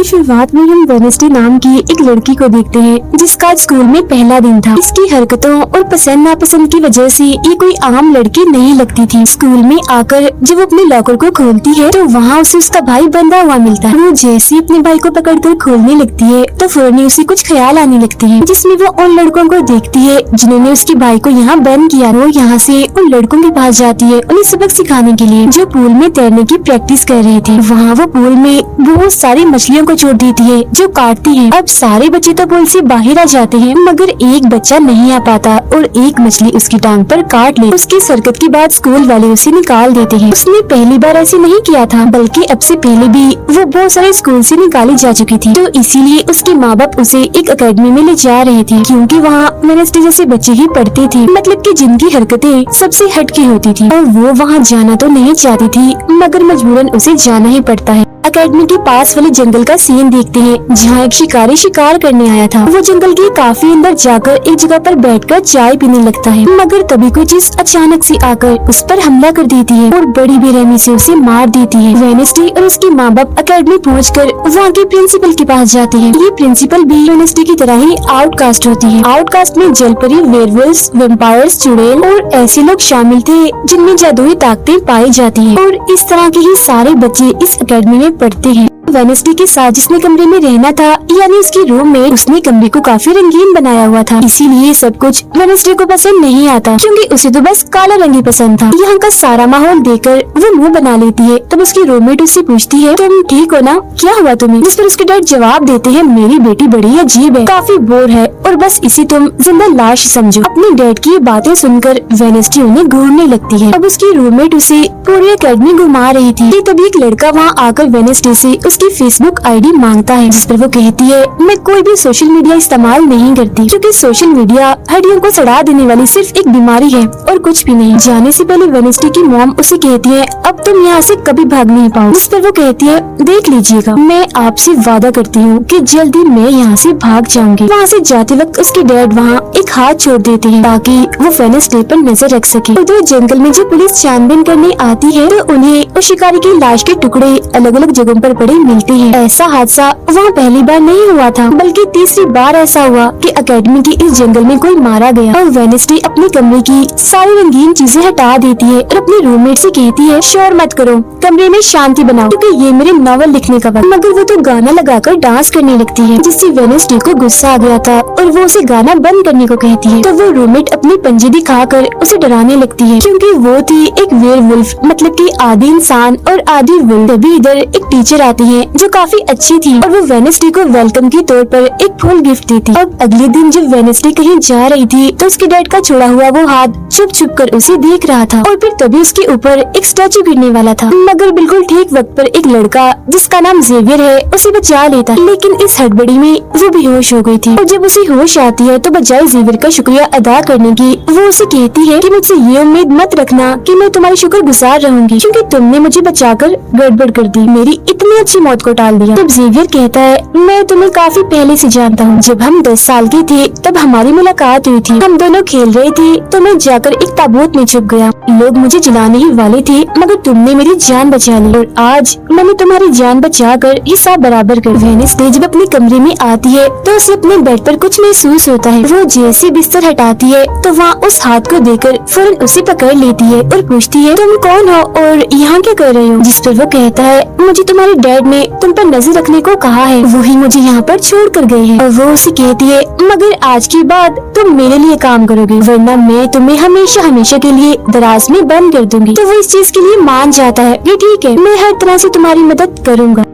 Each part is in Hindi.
शुरुआत में हम वेडनेसडे नाम की एक लड़की को देखते हैं जिसका आज स्कूल में पहला दिन था। इसकी हरकतों और पसंद नापसंद की वजह से ये कोई आम लड़की नहीं लगती थी। स्कूल में आकर जब वो अपने लॉकर को खोलती है तो वहाँ उसे उसका भाई बंधा हुआ मिलता है। वो जैसे अपने भाई को पकड़कर खोलने लगती है तो फौरन उसे कुछ ख्याल आने लगते हैं, जिसमें वो उन लड़कों को देखती है जिन्होंने उसके भाई को यहाँ बंद किया। वो यहाँ से उन लड़कों के पास जाती है उन्हें सबक सिखाने के लिए, जो पूल में तैरने की प्रैक्टिस कर रहे थे। वहाँ वो पूल में बहुत सारी मछलियों को छोड़ देती है जो काटती है। अब सारे बच्चे तो पूल से बाहर आ जाते हैं मगर एक बच्चा नहीं आ पाता और एक मछली उसकी टांग पर काट ले। उसकी हरकत के बाद स्कूल वाले उसे निकाल देते हैं। उसने पहली बार ऐसे नहीं किया था, बल्कि अब से पहले भी वो बहुत सारे स्कूल से निकाली जा चुकी थी। तो इसीलिए उसके माँ बाप उसे एक एकेडमी में ले जा रहे थे, क्योंकि वहाँ वेडनेसडे जैसे बच्चे ही पढ़ते थे, मतलब कि जिनकी हरकतें सबसे हटके होती थी। और वो वहाँ जाना तो नहीं चाहती थी मगर मजबूरन उसे जाना ही पड़ता है। एकेडमी के पास वाले जंगल का सीन देखते हैं जहाँ एक शिकारी शिकार करने आया था। वो जंगल के काफी अंदर जाकर एक जगह पर बैठकर चाय पीने लगता है, मगर तभी कोई चीज अचानक से आकर उस पर हमला कर देती है और बड़ी बेरहमी से उसे मार देती है। वेडनेसडे और उसके माँ बाप एकेडमी पहुंचकर वहाँ के प्रिंसिपल के पास जाते हैं। ये प्रिंसिपल भी वेडनेसडे की तरह ही आउटकास्ट होती है। आउटकास्ट में जलपरी, वेयरवुल्व्स, वैम्पायर्स, चुड़ैल और ऐसे लोग शामिल थे जिनमें जादुई ताकतें पाई जाती है। और इस तरह के ही सारे बच्चे इस एकेडमी में पढ़ते हैं। वेडनेसडे के साथ जिसने कमरे में रहना था, यानी उसकी रूम में, उसने कमरे को काफी रंगीन बनाया हुआ था। इसीलिए सब कुछ वेडनेसडे को पसंद नहीं आता, क्योंकि उसे तो बस काला रंग ही पसंद था। यहाँ का सारा माहौल देखकर वो मुंह बना लेती है। तब उसकी रूममेट उससे पूछती है, तुम ठीक हो ना, क्या हुआ तुम्हें? जिस पर उसके डैड जवाब देते हैं, मेरी बेटी बड़ी अजीब है, काफी बोर है और बस इसे तुम जिंदा लाश समझो। अपने डैड की बातें सुनकर वेडनेसडे उन्हें घूरने लगती है। अब उसकी रूममेट उसे पूरी एकेडमी घुमा रही थी, तभी एक लड़का वहाँ आकर वेडनेसडे से उसकी फेसबुक आईडी मांगता है, जिस पर वो कहती है, मैं कोई भी सोशल मीडिया इस्तेमाल नहीं करती, क्योंकि सोशल मीडिया हड्डियों को सड़ा देने वाली सिर्फ एक बीमारी है और कुछ भी नहीं। जाने से पहले वेडनेसडे की मॉम उसे कहती है, अब तुम यहाँ से कभी भाग नहीं पाओ। जिस पर वो कहती है, देख लीजिएगा, मैं आपसे वादा करती हूँ कि जल्दी मैं यहाँ से भाग जाऊंगी। वहाँ से जाते वक्त उसके डैड वहाँ एक हाथ छोड़ देते हैं ताकि वो वेडनेसडे पर नजर रख सके। उधर जंगल में जो पुलिस छानबीन करने आती है तो उन्हें उस शिकारी की लाश के टुकड़े अलग अलग जगहों पर पड़े मिलते हैं। ऐसा हादसा वहाँ पहली बार नहीं हुआ था, बल्कि तीसरी बार ऐसा हुआ कि एकेडमी के इस जंगल में कोई मारा गया। और वेडनेसडे अपने कमरे की सारी रंगीन चीजें हटा देती है और अपने रूममेट से कहती है, शोर मत करो, कमरे में शांति बनाओ, क्योंकि ये मेरे नॉवल लिखने का वक्त। मगर वो तो गाना लगाकर डांस करने लगती है, जिससे वेडनेसडे को गुस्सा आ गया था और वो उसे गाना बंद करने को कहती है। तो वो रूममेट अपनी पंजे दिखाकर उसे डराने लगती है, क्योंकि वो थी एक वेयरवुल्फ, मतलब कि आधी इंसान और आधी वुल्फ। तभी इधर एक टीचर आती है जो काफी अच्छी थी और वो वेडनेसडे को वेलकम के तौर पर एक फूल गिफ्ट देती। अब अगले दिन जब वेडनेसडे कहीं जा रही थी तो उसके डैड का छोड़ा हुआ वो हाथ छुप छुप कर उसे देख रहा था और फिर तभी उसके ऊपर एक स्टैचू गिरने वाला था, मगर बिल्कुल ठीक वक्त पर एक लड़का जिसका नाम जेवियर है उसे बचा लेता। लेकिन इस हड़बड़ी में वो बेहोश हो गई थी और जब उसे होश आती है तो बजाय जेवियर का शुक्रिया अदा करने की वो उसे कहती है कि मुझसे ये उम्मीद मत रखना कि मैं तुम्हारी शुक्रगुजार रहूंगी, क्योंकि तुमने मुझे बचाकर गड़बड़ कर दी, मेरी इतनी अच्छी मौत को टाल दिया। तब जेवियर कहता है, मैं तुम्हें काफी पहले से जानता हूँ। जब हम 10 साल के थे तब हमारी मुलाकात हुई थी। हम दोनों खेल रहे थे तो मैं जाकर एक ताबूत में छुप गया। लोग मुझे जलाने ही वाले थे मगर तुमने मेरी जान बचा ली और आज मैंने तुम्हारी जान बचाकर हिसाब बराबर कर। वेडनेसडे जब अपने कमरे में आती है तो उसे अपने बेड पर कुछ महसूस होता है। वो जैसे बिस्तर हटाती है तो वहाँ उस हाथ को देखकर फौरन उसे पकड़ लेती है और पूछती है, तुम कौन हो और यहाँ क्या कर रहे हो? जिस पर वो कहता है, मुझे तुम्हारे डैड ने तुम पर नजर रखने को कहा है, वही मुझे यहाँ पर छोड़ कर गए हैं। और वो उसे कहती है, मगर आज के बाद तुम मेरे लिए काम करोगे, वरना मैं तुम्हें हमेशा हमेशा के लिए दराज में बंद कर दूंगी। तो वो इस चीज के लिए मान जाता है, ये ठीक है, मैं हर तरह से तुम्हारी मदद करूँगा।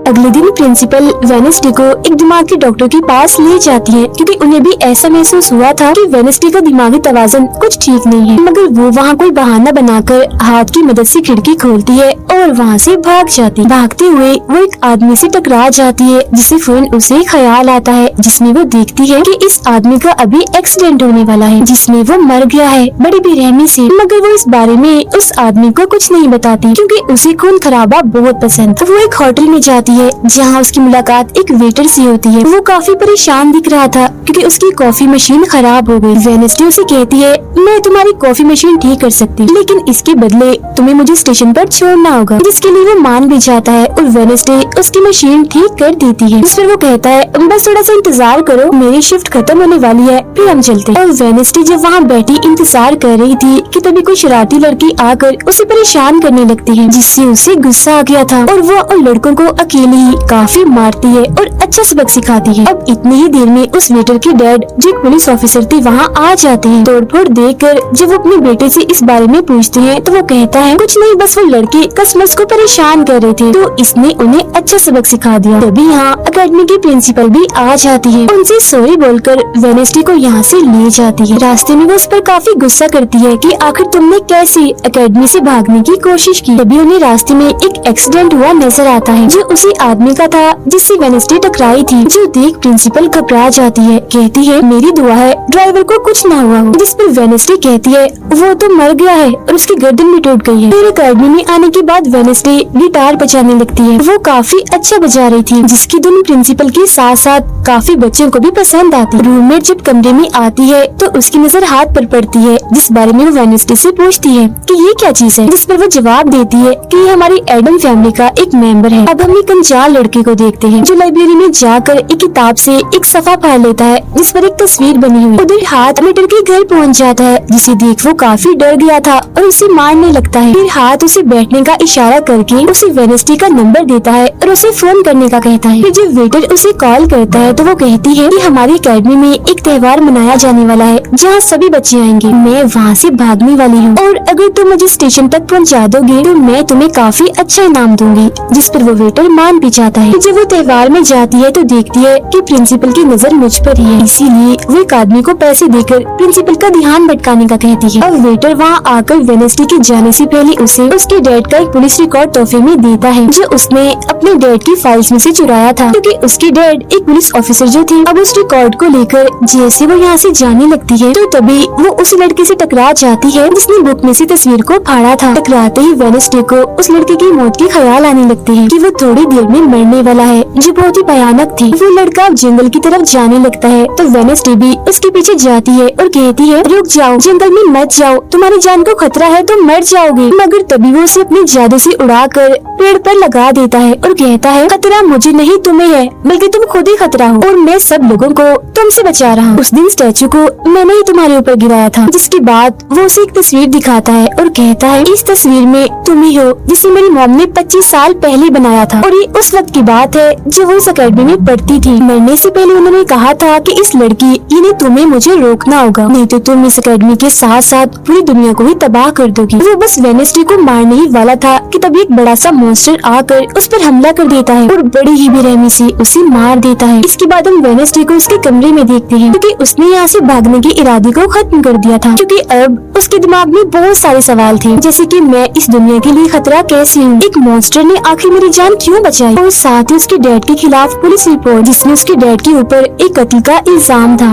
अगले दिन प्रिंसिपल वेडनेसडे को एक दिमाग के डॉक्टर के पास ले जाती है, क्योंकि उन्हें भी ऐसा महसूस हुआ था कि वेडनेसडे का दिमागी तवाज़ुन कुछ ठीक नहीं है। मगर वो वहाँ कोई बहाना बनाकर हाथ की मदद से खिड़की खोलती है और वहाँ से भाग जाती है। भागते हुए वो एक आदमी से टकरा जाती है, जिससे फौरन उसे ख्याल आता है, जिसमें वो देखती है कि इस आदमी का अभी एक्सीडेंट होने वाला है, जिसमें वो मर गया है बड़ी बेरहमी से। मगर वो इस बारे में उस आदमी को कुछ नहीं बताती, क्योंकि उसे खून खराबा बहुत पसंद। वो एक होटल में जाती है है जहाँ उसकी मुलाकात एक वेटर से होती है। वो काफी परेशान दिख रहा था क्योंकि उसकी कॉफी मशीन खराब हो गई। वेडनेसडे उसे कहती है, मैं तुम्हारी कॉफी मशीन ठीक कर सकती हूँ, लेकिन इसके बदले तुम्हें मुझे स्टेशन पर छोड़ना होगा, जिसके लिए वो मान भी जाता है और वेडनेसडे उसकी मशीन ठीक कर देती है। जिस पर वो कहता है, बस थोड़ा सा इंतजार करो, मेरी शिफ्ट खत्म होने वाली है, फिर हम चलते हैं। और वेडनेसडे जब वहाँ बैठी इंतजार कर रही थी कि तभी कोई शरारती लड़की आकर उसे परेशान करने लगती है, जिससे उसे गुस्सा आ गया था और वो उन लड़कों को अकेले ही काफी मारती है और अच्छा सबक सिखाती है। अब इतनी ही देर में उस वेटर के डैड, जो एक पुलिस ऑफिसर थे, वहाँ आ जाते हैं। तोड़फोड़ देखकर जब वो अपने बेटे से इस बारे में पूछते हैं तो वो कहता है, कुछ नहीं, बस वो लड़के कस्टमर्स को परेशान कर रहे थे तो इसने उन्हें अच्छा सबक सिखा दिया। तभी यहाँ अकेडमी की प्रिंसिपल भी आ जाती है, उनसे सॉरी बोलकर वेडनेसडे को यहाँ से ले जाती है। रास्ते में वो उस पर काफी गुस्सा करती है कि आखिर तुमने कैसे अकेडमी से भागने की कोशिश की। तभी उन्हें रास्ते में एक एक्सीडेंट हुआ नजर आता है, जो उसी आदमी का था जिससे वेडनेसडे टकराई थी, जो देख प्रिंसिपल घबरा जाती है। कहती है, मेरी दुआ है ड्राइवर को कुछ ना हुआ हो। जिस पर वेडनेसडे कहती है, वो तो मर गया है और उसकी गर्दन भी टूट गई है। फिर अकेडमी में आने के बाद वेडनेसडे गिटार बजाने लगती है। वो काफी अच्छा बजा रही थी, जिसकी धुन प्रिंसिपल के साथ साथ काफी बच्चों को भी पसंद आती। रूममेट जब कमरे में आती है तो उसकी नजर हाथ पर पड़ती है, जिस बारे में वो वेडनेसडे से पूछती है कि ये क्या चीज है, जिस पर वो जवाब देती है कि ये हमारी एडम फैमिली का एक मेंबर है। अब हम एक अनजान लड़के को देखते हैं जो लाइब्रेरी में जाकर एक किताब से एक सफा फाड़ लेता है, जिस पर एक तस्वीर बनी हुई। उधर हाथ मीटर के घर पहुंच जाता है, जिसे देख वो काफी डर गया था और उसे मारने लगता है। फिर हाथ उसे बैठने का इशारा करके उसे वेडनेसडे का नंबर देता है और उसे फोन करने का कहता है। फिर जब वेटर उसे कॉल करता है तो वो कहती है कि हमारी अकेडमी में एक त्योहार मनाया जाने वाला है जहाँ सभी बच्चे आएंगे। मैं वहाँ से भागने वाली हूँ और अगर तुम मुझे स्टेशन तक पहुँचा दोगे तो मैं तुम्हें काफी अच्छा इनाम दूंगी। जिस पर वो वेटर मान भी जाता है। जब वो त्योहार में जाती है तो देखती है कि प्रिंसिपल की नजर मुझ पर ही है, इसीलिए वो एक आदमी को पैसे देकर प्रिंसिपल का ध्यान भटकाने का कहती है। और वेटर वहाँ आकर वेडनेसडे के जाने से पहले उसे उसके डैड का एक पुलिस रिकॉर्ड तोहफे में देता है, जो उसने अपने डैड की फाइल्स में से चुराया था, क्योंकि उसके डैड एक पुलिस ऑफिसर जो थे। अब उस रिकॉर्ड को लेकर जैसे वो यहाँ से जाने लगती है तो तभी वो उस लड़के से टकरा जाती है जिसने बुक में से तस्वीर को फाड़ा था। टकराते ही वेडनेसडे को उस लड़के की मौत के ख्याल आने लगते हैं कि वो थोड़ी देर में मरने वाला है, जो बहुत ही भयानक थी। वो लड़का जंगल की तरफ जाने लगता है तो वेडनेसडे भी उसके पीछे जाती है और कहती है, रुक जाओ, जंगल में मत जाओ, तुम्हारी जान को खतरा है, तुम मर जाओगे। मगर तभी वो उसे अपने जादू से उड़ाकर पेड़ पर लगा देता है और कहता है, खतरा मुझे नहीं तुम्हें है, बल्कि तुम खुद ही खतरा हो और मैं सब लोगों को तुमसे बचा रहा हूँ। उस दिन स्टैचू को मैंने ही तुम्हारे ऊपर गिराया था। जिसके बाद वो उसे एक तस्वीर दिखाता है और कहता है, इस तस्वीर में तुम ही हो जिसे मेरी मॉम ने 25 साल पहले बनाया था और ये उस वक्त की बात है जो वो उस अकेडमी में पढ़ती थी। मरने से पहले उन्होंने कहा था कि इस लड़की यानी तुम्हें मुझे रोकना होगा, नहीं तो तुम इस अकेडमी के साथ साथ पूरी दुनिया को ही तबाह कर दोगी। वो बस वेडनेसडे को मारने ही वाला था कि तभी एक बड़ा सा मॉन्स्टर आकर उस पर हमला कर देता है और बड़ी ही बेरहमी से उसे मार देता है। इसके बाद हम वेडनेसडे को उसके कमरे में देखते हैं, क्योंकि उसने यहाँ से भागने के इरादे को खत्म कर दिया था, क्योंकि अब उसके दिमाग में बहुत सारे सवाल थे, जैसे कि मैं इस दुनिया के लिए खतरा कैसे हूँ, एक मॉन्स्टर ने आखिर मेरी जान क्यों बचाई, और साथ ही उसके डैड के खिलाफ पुलिस रिपोर्ट जिसमें उसके डैड के ऊपर एक कत्ल का इल्जाम था।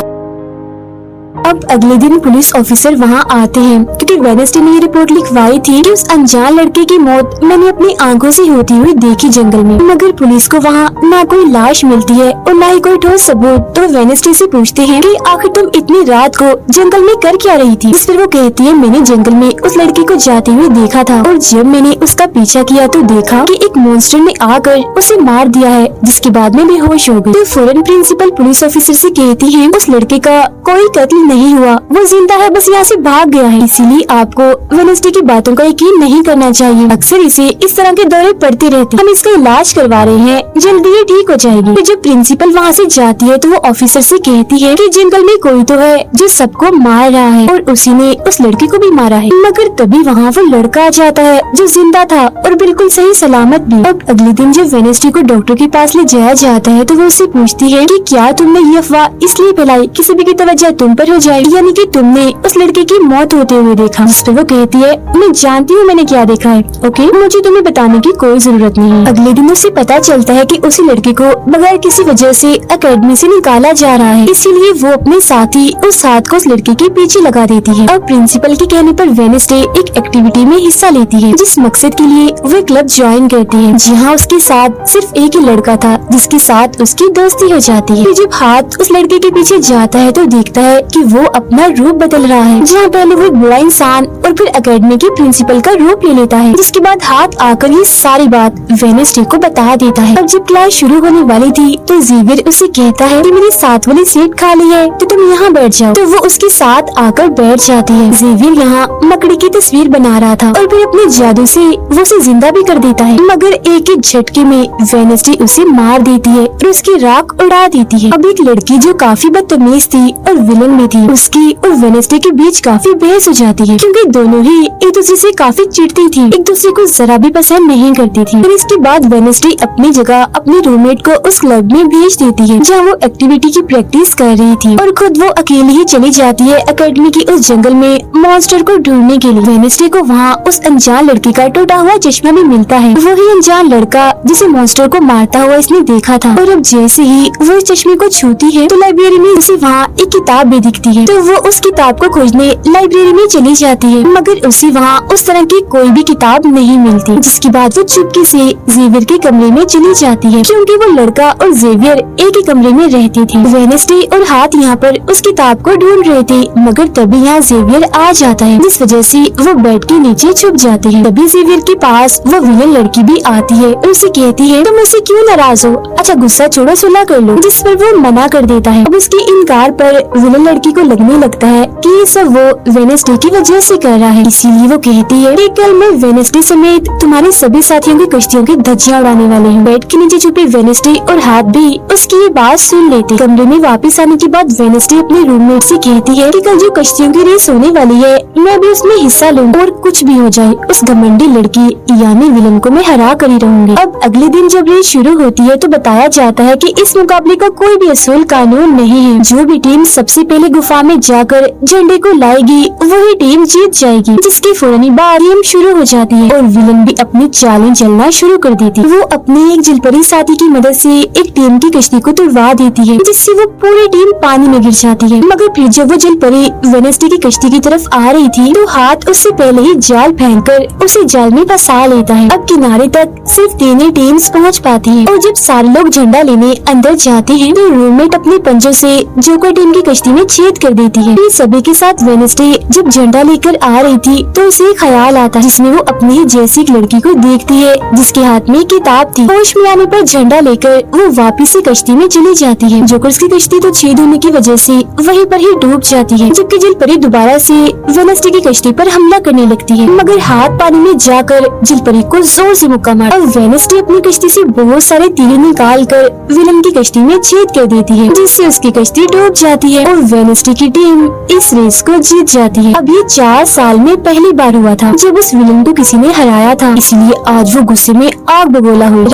अब अगले दिन पुलिस ऑफिसर वहाँ आते हैं, क्योंकि वेडनेसडे ने ये रिपोर्ट लिखवाई थी कि उस अनजान लड़के की मौत मैंने अपनी आंखों से होती हुई देखी जंगल में। मगर पुलिस को वहाँ ना कोई लाश मिलती है और ना ही कोई ठोस सबूत। तो वेडनेसडे से पूछते हैं कि आखिर तुम इतनी रात को जंगल में कर क्या रही थी। इस पर वो कहती है, मैंने जंगल में उस लड़की को जाते हुए देखा था और जब मैंने उसका पीछा किया तो देखा कि एक मॉन्स्टर ने आकर उसे मार दिया है, जिसके बाद में बेहोश हो गई। तो फौरन प्रिंसिपल पुलिस ऑफिसर से कहती है, उस लड़के का कोई कत्ल नहीं हुआ, वो जिंदा है, बस यहाँ से भाग गया है। इसीलिए आपको वेडनेसडे की बातों का यकीन नहीं करना चाहिए। अक्सर इसे इस तरह के दौरे पड़ते रहते, हम इसका इलाज करवा रहे हैं, जल्दी ये ठीक हो जाएगी। फिर जब प्रिंसिपल वहाँ से जाती है तो वो ऑफिसर से कहती है कि जंगल में कोई तो है जो सबको मार रहा है और उसी ने उस लड़की को भी मारा है। मगर तभी वहाँ वो लड़का आ जाता है जो जिंदा था और बिल्कुल सही सलामत भी। अब अगले दिन जब वेडनेसडे को डॉक्टर के पास ले जाया जाता है तो वो उससे पूछती है कि क्या तुमने ये अफवाह इसलिए फैलाई कि सभी की तवज्जो तुम पर हो जाएगी, यानी कि तुमने उस लड़के की मौत होते हुए देखा। जिस पर वो कहती है, मैं जानती हूँ मैंने क्या देखा है, ओके, मुझे तुम्हें बताने की कोई जरूरत नहीं है। अगले दिन उसे पता चलता है कि उसी लड़के को बगैर किसी वजह से एकेडमी से निकाला जा रहा है, इसीलिए वो अपने साथी उस हाथ को उस लड़के के पीछे लगा देती है। और प्रिंसिपल के कहने पर वेडनेसडे एक एक्टिविटी में हिस्सा लेती है, जिस मकसद के लिए वो क्लब ज्वाइन करती है। जी हाँ, उसके साथ सिर्फ एक ही लड़का था जिसके साथ उसकी दोस्ती हो जाती है। फिर जब हाथ उस लड़के के पीछे जाता है तो देखता है कि वो अपना रूप बदल रहा है। जहाँ पहले वो एक बुरा इंसान और फिर एकेडमी के प्रिंसिपल का रूप ले लेता है, जिसके बाद हाथ आकर ये सारी बात वेडनेसडे को बता देता है। अब जब क्लास शुरू होने वाली थी तो ज़ेवियर उसे कहता है कि मेरी साथ वाली सीट खाली है तो तुम यहाँ बैठ जाओ, तो वो उसके साथ आकर बैठ जाती है। ज़ेवियर यहाँ मकड़ी की तस्वीर बना रहा था और फिर अपने जादू से वो उसे जिंदा भी कर देता है, मगर एक ही झटके में वेडनेसडे उसे मार देती है और उसकी राख उड़ा देती है। अब एक लड़की जो काफी बदतमीज थी और विलन भी थी, उसकी और वेडनेसडे के बीच काफी बहस हो जाती है, क्योंकि दोनों ही एक दूसरे से काफी चिढ़ती थी, एक दूसरे को जरा भी पसंद नहीं करती थी। फिर इसके बाद वेडनेसडे अपनी जगह अपने रूममेट को उस क्लब में भेज देती है जहाँ वो एक्टिविटी की प्रैक्टिस कर रही थी, और खुद वो अकेली ही चली जाती है एकेडमी की उस जंगल में मॉन्स्टर को ढूंढने के लिए। वेडनेसडे को वहाँ उस अनजान लड़के का टूटा हुआ चश्मा भी मिलता है, वही अनजान लड़का जिसे मॉन्स्टर को मारता हुआ इसने देखा था। और अब जैसे ही वो इस चश्मे को छूती है तो लाइब्रेरी में उसे वहाँ एक किताब भी दिखती है, तो वो उस किताब को खोजने लाइब्रेरी में चली जाती है, मगर उसे वहाँ उस तरह की कोई भी किताब नहीं मिलती। जिसके बाद वो चुपके से ज़ेवियर के कमरे में चली जाती है, क्योंकि वो लड़का और ज़ेवियर एक ही कमरे में रहती थी। वेडनेसडे और हाथ यहाँ पर उस किताब को ढूंढ रहे थे, मगर तभी यहाँ ज़ेवियर आ जाता है, जिस वजह से वो बेड के नीचे छुप जाते हैं। तभी ज़ेवियर के पास वो विलन लड़की भी आती है और उसे कहती है, तुम मुझसे क्यों नाराज हो, अच्छा गुस्सा छोड़ो, सुलह कर लो। जिस पर वो मना कर देता है। अब उसके इनकार पर विलन लड़की को लगने लगता है कि ये सब वो वेडनेसडे की वजह से कर रहा है, इसीलिए वो कहती है कि कल मैं वेडनेसडे समेत तुम्हारे सभी साथियों की कश्तियों की धज्जियां उड़ाने वाले हूँ। बेड के नीचे छुपे वेडनेसडे और हाथ भी उसकी ये बात सुन लेते। कमरे में वापस आने के बाद वेडनेसडे अपने रूममेट से कहती है कि कल जो कश्तियों की रेस होने वाली है मैं भी उसमें हिस्सा लूँ, और कुछ भी हो जाए उस घमंडी लड़की यानी विलन को मैं हरा कर ही रहूंगी। अब अगले दिन जब रेस शुरू होती है तो बताया जाता है कि इस मुकाबले का कोई भी असूल कानून नहीं है, जो भी टीम सबसे पहले गुफा में जाकर झंडे को लाएगी वही टीम जीत जाएगी। जिसके फौरन बाद गेम शुरू हो जाती है और विलन भी अपनी चालें चलना शुरू कर देती है। वो अपने एक जलपरी साथी की मदद से एक टीम की कश्ती को तुड़वा देती है, जिससे वो पूरी टीम पानी में गिर जाती है। मगर फिर जब वो जलपरी वेडनेसडे की कश्ती की तरफ आ रही थी तो हाथ उससे पहले ही जाल फेंककर उसे जाल में फंसा लेता है। अब किनारे तक सिर्फ 3 ही टीम्स पहुँच पाती है, और जब सारे लोग झंडा लेने अंदर जाते हैं तो रूममेट अपने पंजों से जोकर टीम की कश्ती में छेद कर देती है। सभी के साथ वेडनेसडे जब झंडा लेकर आ रही थी तो उसे ख्याल आता है, जिसमें वो अपनी ही जैसी एक लड़की को देखती है जिसके हाथ में किताब थी। होश में आने पर झंडा लेकर वो वापस से कश्ती में चली जाती है। जोकर की कश्ती तो छेद होने की वजह से वहीं पर ही डूब जाती है, जबकि जलपरी दोबारा से वेडनेसडे की कश्ती पर हमला करने लगती है, मगर हाथ पानी में जाकर जलपरी को जोर से मुक्का मार। और वेडनेसडे अपनी कश्ती से बहुत सारे तीर निकाल कर विलन की कश्ती में छेद कर देती है, जिससे उसकी कश्ती डूब जाती है और वेडनेसडे की टीम इस रेस को जीत जाती है। अब ये 4 साल में पहली बार हुआ था जब उस विलन को किसी ने हराया था, इसलिए आज वो गुस्से में आग बबूला हो।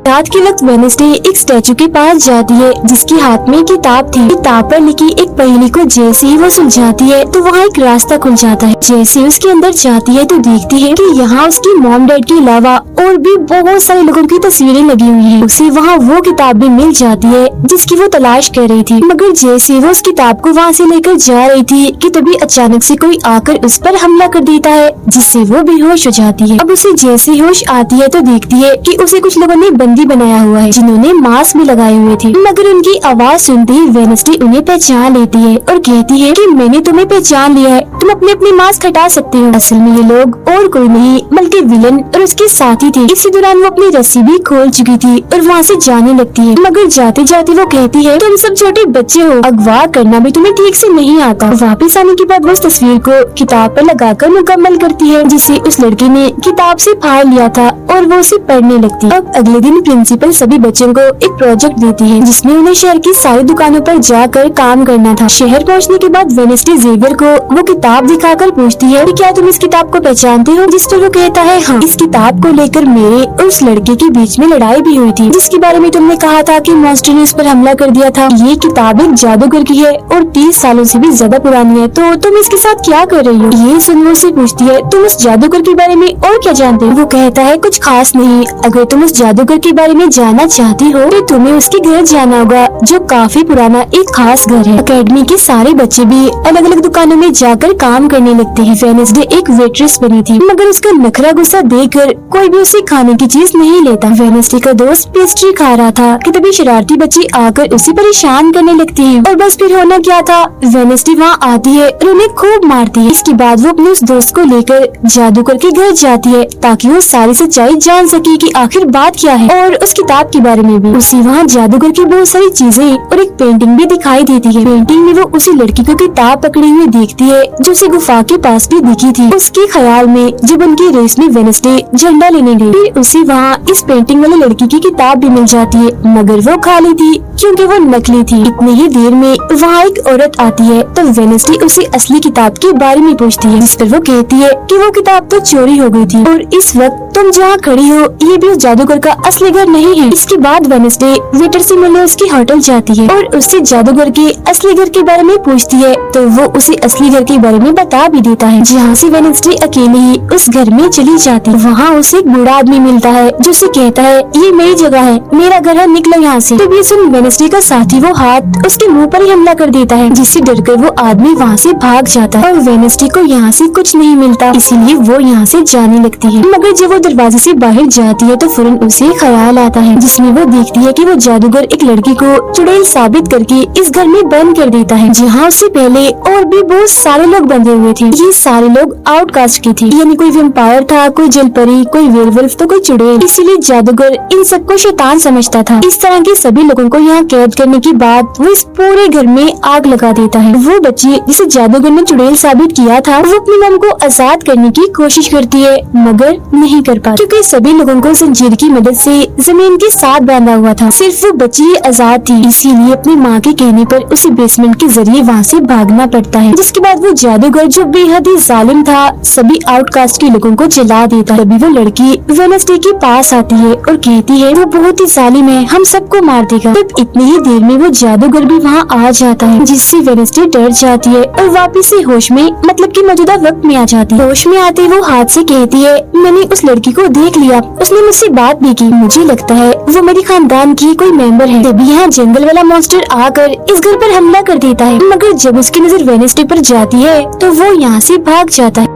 रात के वक्त वेडनेसडे एक स्टैचू के पास जाती है जिसके हाथ में किताब थी। किताब पर लिखी एक पहेली को जैसे ही वो सुलझाती है तो वहाँ एक रास्ता खुल जाता है। जैसे ही उसके अंदर जाती है तो देखती है कि यहाँ उसकी मॉम डैड के अलावा और भी बहुत सारे लोगों की तस्वीरें लगी हुई हैं। उसे वहाँ वो किताब भी मिल जाती है जिसकी वो तलाश कर रही थी, मगर जैसे वो उस किताब को वहाँ से लेकर जा रही थी कि तभी अचानक से कोई आकर उस पर हमला कर देता है, जिससे वो बेहोश हो जाती है। अब उसे जैसे होश आती है तो देखती है कि उसे कुछ लोगों ने बंदी बनाया हुआ है, जिन्होंने मास्क भी लगाए हुए थे, मगर उनकी आवाज सुनते ही वेडनेसडे उन्हें पहचान लेती है और कहती है कि मैंने तुम्हें पहचान लिया है, तुम अपने मास्क हटा सकते हो। असल में ये लोग और कोई नहीं बल्कि विलन और उसके साथी थे। इसी दौरान वो अपनी रस्सी भी खोल चुकी थी और वहाँ से जाने लगती है, मगर जाते जाते वो कहती है तुम सब छोटे बच्चे हो, अगवा करना भी तुम्हें ठीक से नहीं आता। वापस आने के बाद वो उस तस्वीर को किताब पर लगाकर मुकम्मल करती है, जिसे उस लड़के ने किताब से फाड़ लिया था और वो उसे पढ़ने लगती है। अब अगले दिन प्रिंसिपल सभी बच्चों को एक प्रोजेक्ट देती है जिसमें उन्हें शहर की सारी दुकानों पर जाकर काम करना था। शहर पहुंचने के बाद वेडनेसडे जेवियर को वो किताब दिखाकर पूछती है कि क्या तुम इस किताब को पहचानते हो, जिस पर वो कहता है हाँ, इस किताब को लेकर मेरे और उस लड़के के बीच में लड़ाई भी हुई थी जिसके बारे में तुमने कहा था कि मॉन्स्टर ने उस पर हमला कर दिया था। ये किताब एक जादूगर की है और 30 सालों से भी ज्यादा पुरानी है, तो तुम इसके साथ क्या कर रही हो। ये सुन वो उससे पूछती है तुम उस जादूगर के बारे में और क्या जानते हो। वो कहता है कुछ खास नहीं, अगर तुम उस जादूगर के बारे में जानना चाहती हो तो तुम्हें उसके घर जाना होगा जो काफी पुराना एक खास घर है। अकेडमी के सारे बच्चे भी अलग अलग दुकानों में जाकर काम करने लगते हैं। वेडनेसडे एक वेट्रेस बनी थी मगर उसका नखरा गुस्सा देखकर कोई भी उसे खाने की चीज नहीं लेता। वेडनेसडे का दोस्त पेस्ट्री खा रहा था कि तभी शरारती बच्चे आकर उसे परेशान करने लगते हैं और बस फिर होना क्या था, वेडनेसडे वहाँ आती है और उन्हें खूब मारती है। इसके बाद वो अपने उस दोस्त को लेकर जादूगर के घर जाती है ताकि वो सारी सच्चाई जान सके कि आखिर बात क्या है और उस किताब के बारे में भी। उसे वहाँ जादूगर की बहुत सारी चीजें और एक पेंटिंग भी दिखाई देती है। पेंटिंग में वो उसी लड़की को किताब पकड़ी हुई देखती है जो उसे गुफा के पास भी दिखी थी। उसके ख्याल में जब उनकी रेस में वेडनेसडे झंडा लेने गई फिर उसे वहाँ इस पेंटिंग वाली लड़की की किताब भी मिल जाती है मगर वो खाली थी क्योंकि वो नकली थी। इतनी ही देर में वहाँ एक औरत आती है तो वेडनेसडे उसे असली किताब के बारे में पूछती है जिस पर वो कहती है कि वो किताब तो चोरी हो गई थी और इस वक्त तुम जहाँ खड़ी हो ये भी उस जादूगर का असली घर नहीं है। इसके बाद वेडनेसडे वेटर से मिलने उसकी होटल जाती है और उससे जादूगर के असली घर के बारे में पूछती है तो वो उसे असली घर के बारे में बता भी देता है। जहाँ से वेडनेसडे अकेले ही उस घर में चली जाती है। वहाँ उसे एक बूढ़ा आदमी मिलता है जो उसे कहता है ये मेरी जगह है, मेरा घर है, निकलो यहाँ से। तो ये सुन वेडनेसडे का साथी वो हाथ उसके मुंह पर ही हमला कर देता है जिससे डरकर वो आदमी वहाँ से भाग जाता है और वेडनेसडे को यहाँ से कुछ नहीं मिलता इसीलिए वो यहाँ से जाने लगती है। मगर जब वो दरवाजे से बाहर जाती है तो फौरन उसे ख्याल आता है जिसमें वो देखती है कि वो जादूगर एक लड़की को चुड़ैल साबित करके इस घर में बंद कर देता है जहाँ उससे पहले और भी बहुत सारे लोग बंधे हुए थे। ये सारे लोग आउटकास्ट के थे, यानी कोई वेम्पायर था, कोई जलपरी, कोई वेयरवुल्फ तो कोई चुड़ैल। इसीलिए जादूगर इन सबको शैतान समझता था। इस तरह के सभी लोगों को यहाँ कैद करने के बाद वो इस पूरे घर में आग लगा देता है। वो बच्ची जिसे जादूगर ने चुड़ैल साबित किया था वो अपनी मम को आजाद करने की कोशिश करती है मगर नहीं कर पाती क्योंकि सभी लोगों को जंजीर की मदद से जमीन के साथ बांधा हुआ था। सिर्फ वो बच्ची ही आजाद थी इसीलिए अपनी माँ के कहने पर उसे बेसमेंट के जरिए वहाँ से भागना पड़ता है। जिसके बाद वो जादूगर जो बेहद ही जालिम था सभी आउटकास्ट के लोगों को जला देता है। तभी वो लड़की वेडनेसडे के पास आती है और कहती है वो बहुत ही जालिम है, हम सबको मार देगा। तब इतनी ही देर में वो जादूगर भी वहाँ आ जाता है जिससे वेडनेसडे डर जाती है और वापिस से होश में मतलब कि मौजूदा वक्त में आ जाती है। होश में आते वो हाथ से कहती है मैंने उस लड़की को देख लिया, उसने मुझसे बात भी की, मुझे लगता है वो मेरे खानदान की कोई मेंबर है। तभी यहाँ जंगल वाला मॉन्स्टर आकर इस घर पर हमला कर देता है मगर जब उसकी नजर वेडनेसडे पर जाती है तो वो यहाँ से भाग जाता है।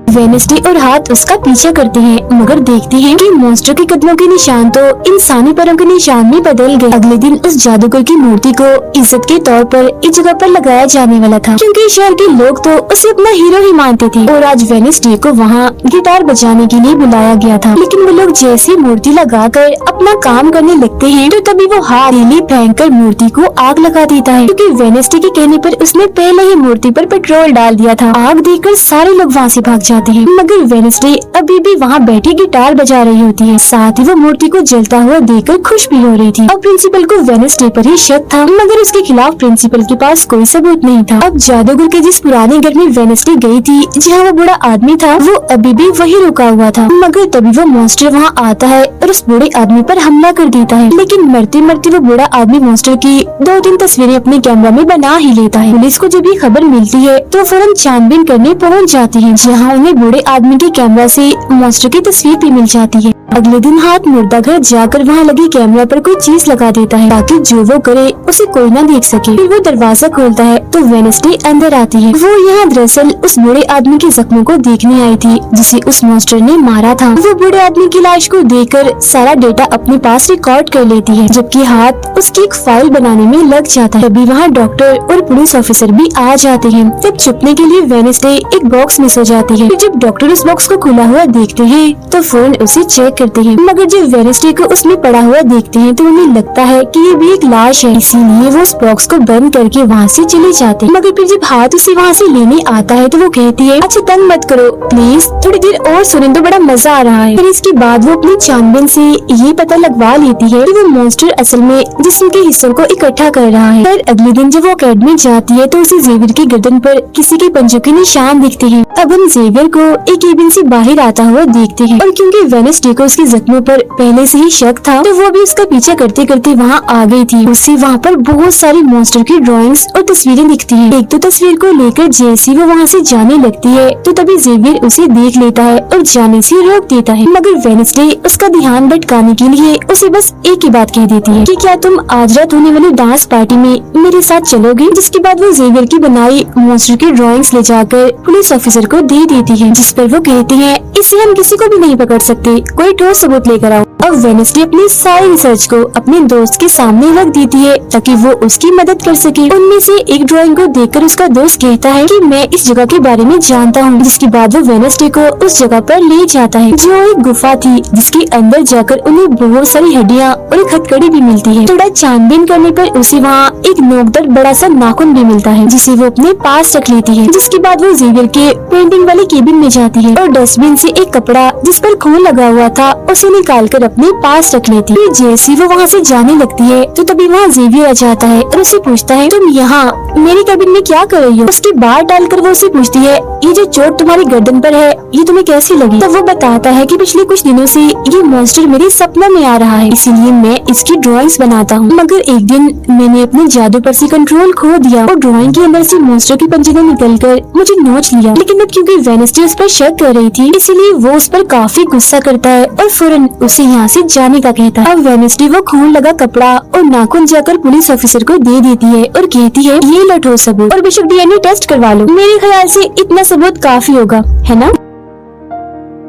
वेडनेसडे और हाथ उसका पीछा करते हैं मगर देखते हैं कि मॉन्स्टर के कदमों के निशान तो इंसानी पैरों के निशान में बदल गए। अगले दिन उस जादूगर की मूर्ति को इज्जत के तौर पर इस जगह पर लगाया जाने वाला था क्योंकि शहर के लोग तो उसे अपना हीरो ही मानते थे और आज वेडनेसडे को वहाँ गिटार बजाने के लिए बुलाया गया था। लेकिन वो लोग जैसी मूर्ति लगाकर अपना काम करने लगते हैं तो तभी वो हाथ तीली फेंककर मूर्ति को आग लगा देता है क्योंकि वेडनेसडे के कहने पर उसने पहले ही मूर्ति पर पेट्रोल डाल दिया था। आग देखकर सारे लोग वहाँ से भाग जाते हैं मगर वेडनेसडे अभी भी वहाँ बैठी गिटार बजा रही होती है। साथ ही वो मूर्ति को जलता हुआ देखकर खुश भी हो रही थी। अब प्रिंसिपल को वेडनेसडे पर ही शक था मगर उसके खिलाफ प्रिंसिपल के पास कोई सबूत नहीं था। अब जादूगर के जिस पुराने घर में वेडनेसडे गई थी जहाँ वो बूढ़ा आदमी था वो अभी भी वही रुका हुआ था मगर तभी वो मॉन्स्टर वहाँ आता है और उस बूढ़े आदमी पर हमला कर देता है। लेकिन मरते मरते वो बूढ़ा आदमी मॉन्स्टर की 2-3 तस्वीरें अपने कैमरा में बना ही लेता है। पुलिस को जब ये खबर मिलती है तो फौरन छानबीन करने पहुँच जाती है जहाँ उन्हें बूढ़े आदमी के कैमरा से मॉन्स्टर की तस्वीर भी मिल जाती है। अगले दिन हाथ मुर्दा घर जाकर वहाँ लगे कैमरा पर कोई चीज लगा देता है ताकि जो वो करे उसे कोई ना देख सके। फिर वो दरवाजा खोलता है तो वेडनेसडे अंदर आती है। वो यहाँ दरअसल उस बूढ़े आदमी के जख्मों को देखने आई थी जिसे उस मॉन्स्टर ने मारा था। वो बूढ़े आदमी की लाश को देखकर सारा डेटा अपने पास रिकॉर्ड कर लेती है जबकि हाथ उसकी एक फाइल बनाने में लग जाता है। तभी वहाँ डॉक्टर और पुलिस ऑफिसर भी आ जाते हैं। तब छुपने के लिए वेडनेसडे एक बॉक्स मिस हो जाती है। जब डॉक्टर उस बॉक्स को खुला हुआ देखते हैं तो फौरन उसे चेक करते हैं, मगर जब वेडनेसडे को उसमें पड़ा हुआ देखते हैं तो उन्हें लगता है कि ये भी एक लाश है, इसीलिए वो उस बॉक्स को बंद करके वहाँ से चले जाते हैं। मगर फिर जब हाथ उसे वहाँ से लेने आता है तो वो कहती है, अच्छा तंग मत करो प्लीज, थोड़ी देर और सुने तो बड़ा मजा आ रहा है। फिर इसके बाद वो अपनी छानबीन से ये पता लगवा लेती है कि वो मॉन्स्टर असल में जिस्म के हिस्सों को इकट्ठा कर रहा है। फिर अगले दिन जब वो अकेडमी जाती है तो उसे जेवियर की गर्दन पर किसी के पंजों के निशान दिखते हैं। अब हम जेवियर को एक केबिन से बाहर आता हुआ देखते हैं और क्योंकि वेडनेसडे को उसके जख्मों पर पहले से ही शक था तो वो भी उसका पीछा करते करते वहाँ आ गई थी। उससे वहाँ पर बहुत सारी मॉन्स्टर की ड्राइंग्स और तस्वीरें दिखती हैं। एक तो तस्वीर को लेकर जैसी वो वहाँ से जाने लगती है तो तभी जेवियर उसे देख लेता है और जाने से रोक देता है, मगर वेडनेसडे उसका ध्यान भटकाने के लिए उसे बस एक ही बात कह देती है कि क्या तुम आज रात होने वाली डांस पार्टी में मेरे साथ चलोगे। जिसके बाद वो जेवियर की बनाई मॉन्स्टर की ड्राइंग्स ले जाकर पुलिस ऑफिसर को दे देती है, जिस पर वो कहती है इससे हम किसी को भी नहीं पकड़ सकते, कोई ठोस सबूत लेकर आओ। अब वेडनेसडे अपनी सारी रिसर्च को अपने दोस्त के सामने रख देती है ताकि वो उसकी मदद कर सके। उनमें से एक ड्राइंग को देखकर उसका दोस्त कहता है कि मैं इस जगह के बारे में जानता हूँ। जिसके बाद वो वेडनेसडे को उस जगह पर ले जाता है जो एक गुफा थी, जिसके अंदर जाकर उन्हें बहुत सारी हड्डियाँ और एक हथकड़ी भी मिलती है। थोड़ा छानबीन करने पर उसे वहाँ एक नोकदार बड़ा सा नाखून भी मिलता है जिसे वो अपने पास रख लेती है। जिसके बाद वो जेवियर के पेंटिंग वाले केबिन में जाती है और डस्टबिन से एक कपड़ा जिस पर खून लगा हुआ था उसे निकाल कर अपने पास रख लेती है। जैसी वो वहाँ से जाने लगती है तो तभी वहाँ जेवियर आ जाता है और उसे पूछता है तुम यहाँ मेरे केबिन में क्या कर रही हो। उसकी बात डालकर वो उसे पूछती है ये जो चोट तुम्हारी गर्दन पर है ये तुम्हें कैसी लगी। तो वो बताता है कि पिछले कुछ दिनों से ये मॉन्स्टर मेरे सपनों में आ रहा है, इसीलिए मैं इसकी ड्राइंग्स बनाता हूँ। मगर एक दिन मैंने अपने जादू पर से कंट्रोल खो दिया और ड्राइंग के अंदर से मॉन्स्टर की पंजे ने निकलकर मुझे नोच लिया। लेकिन अब क्योंकि वेडनेसडे उस पर शक कर रही थी इसीलिए वो उस पर काफी गुस्सा करता है और फौरन उसे यहाँ से जाने का कहता है। अब वेडनेसडे वो खून लगा कपड़ा और नाखून जाकर पुलिस ऑफिसर को दे देती है और कहती है ये लो ठोस सबूत और बेशक डीएनए टेस्ट करवा लो, मेरे ख्याल से इतना सबूत काफी होगा, है ना।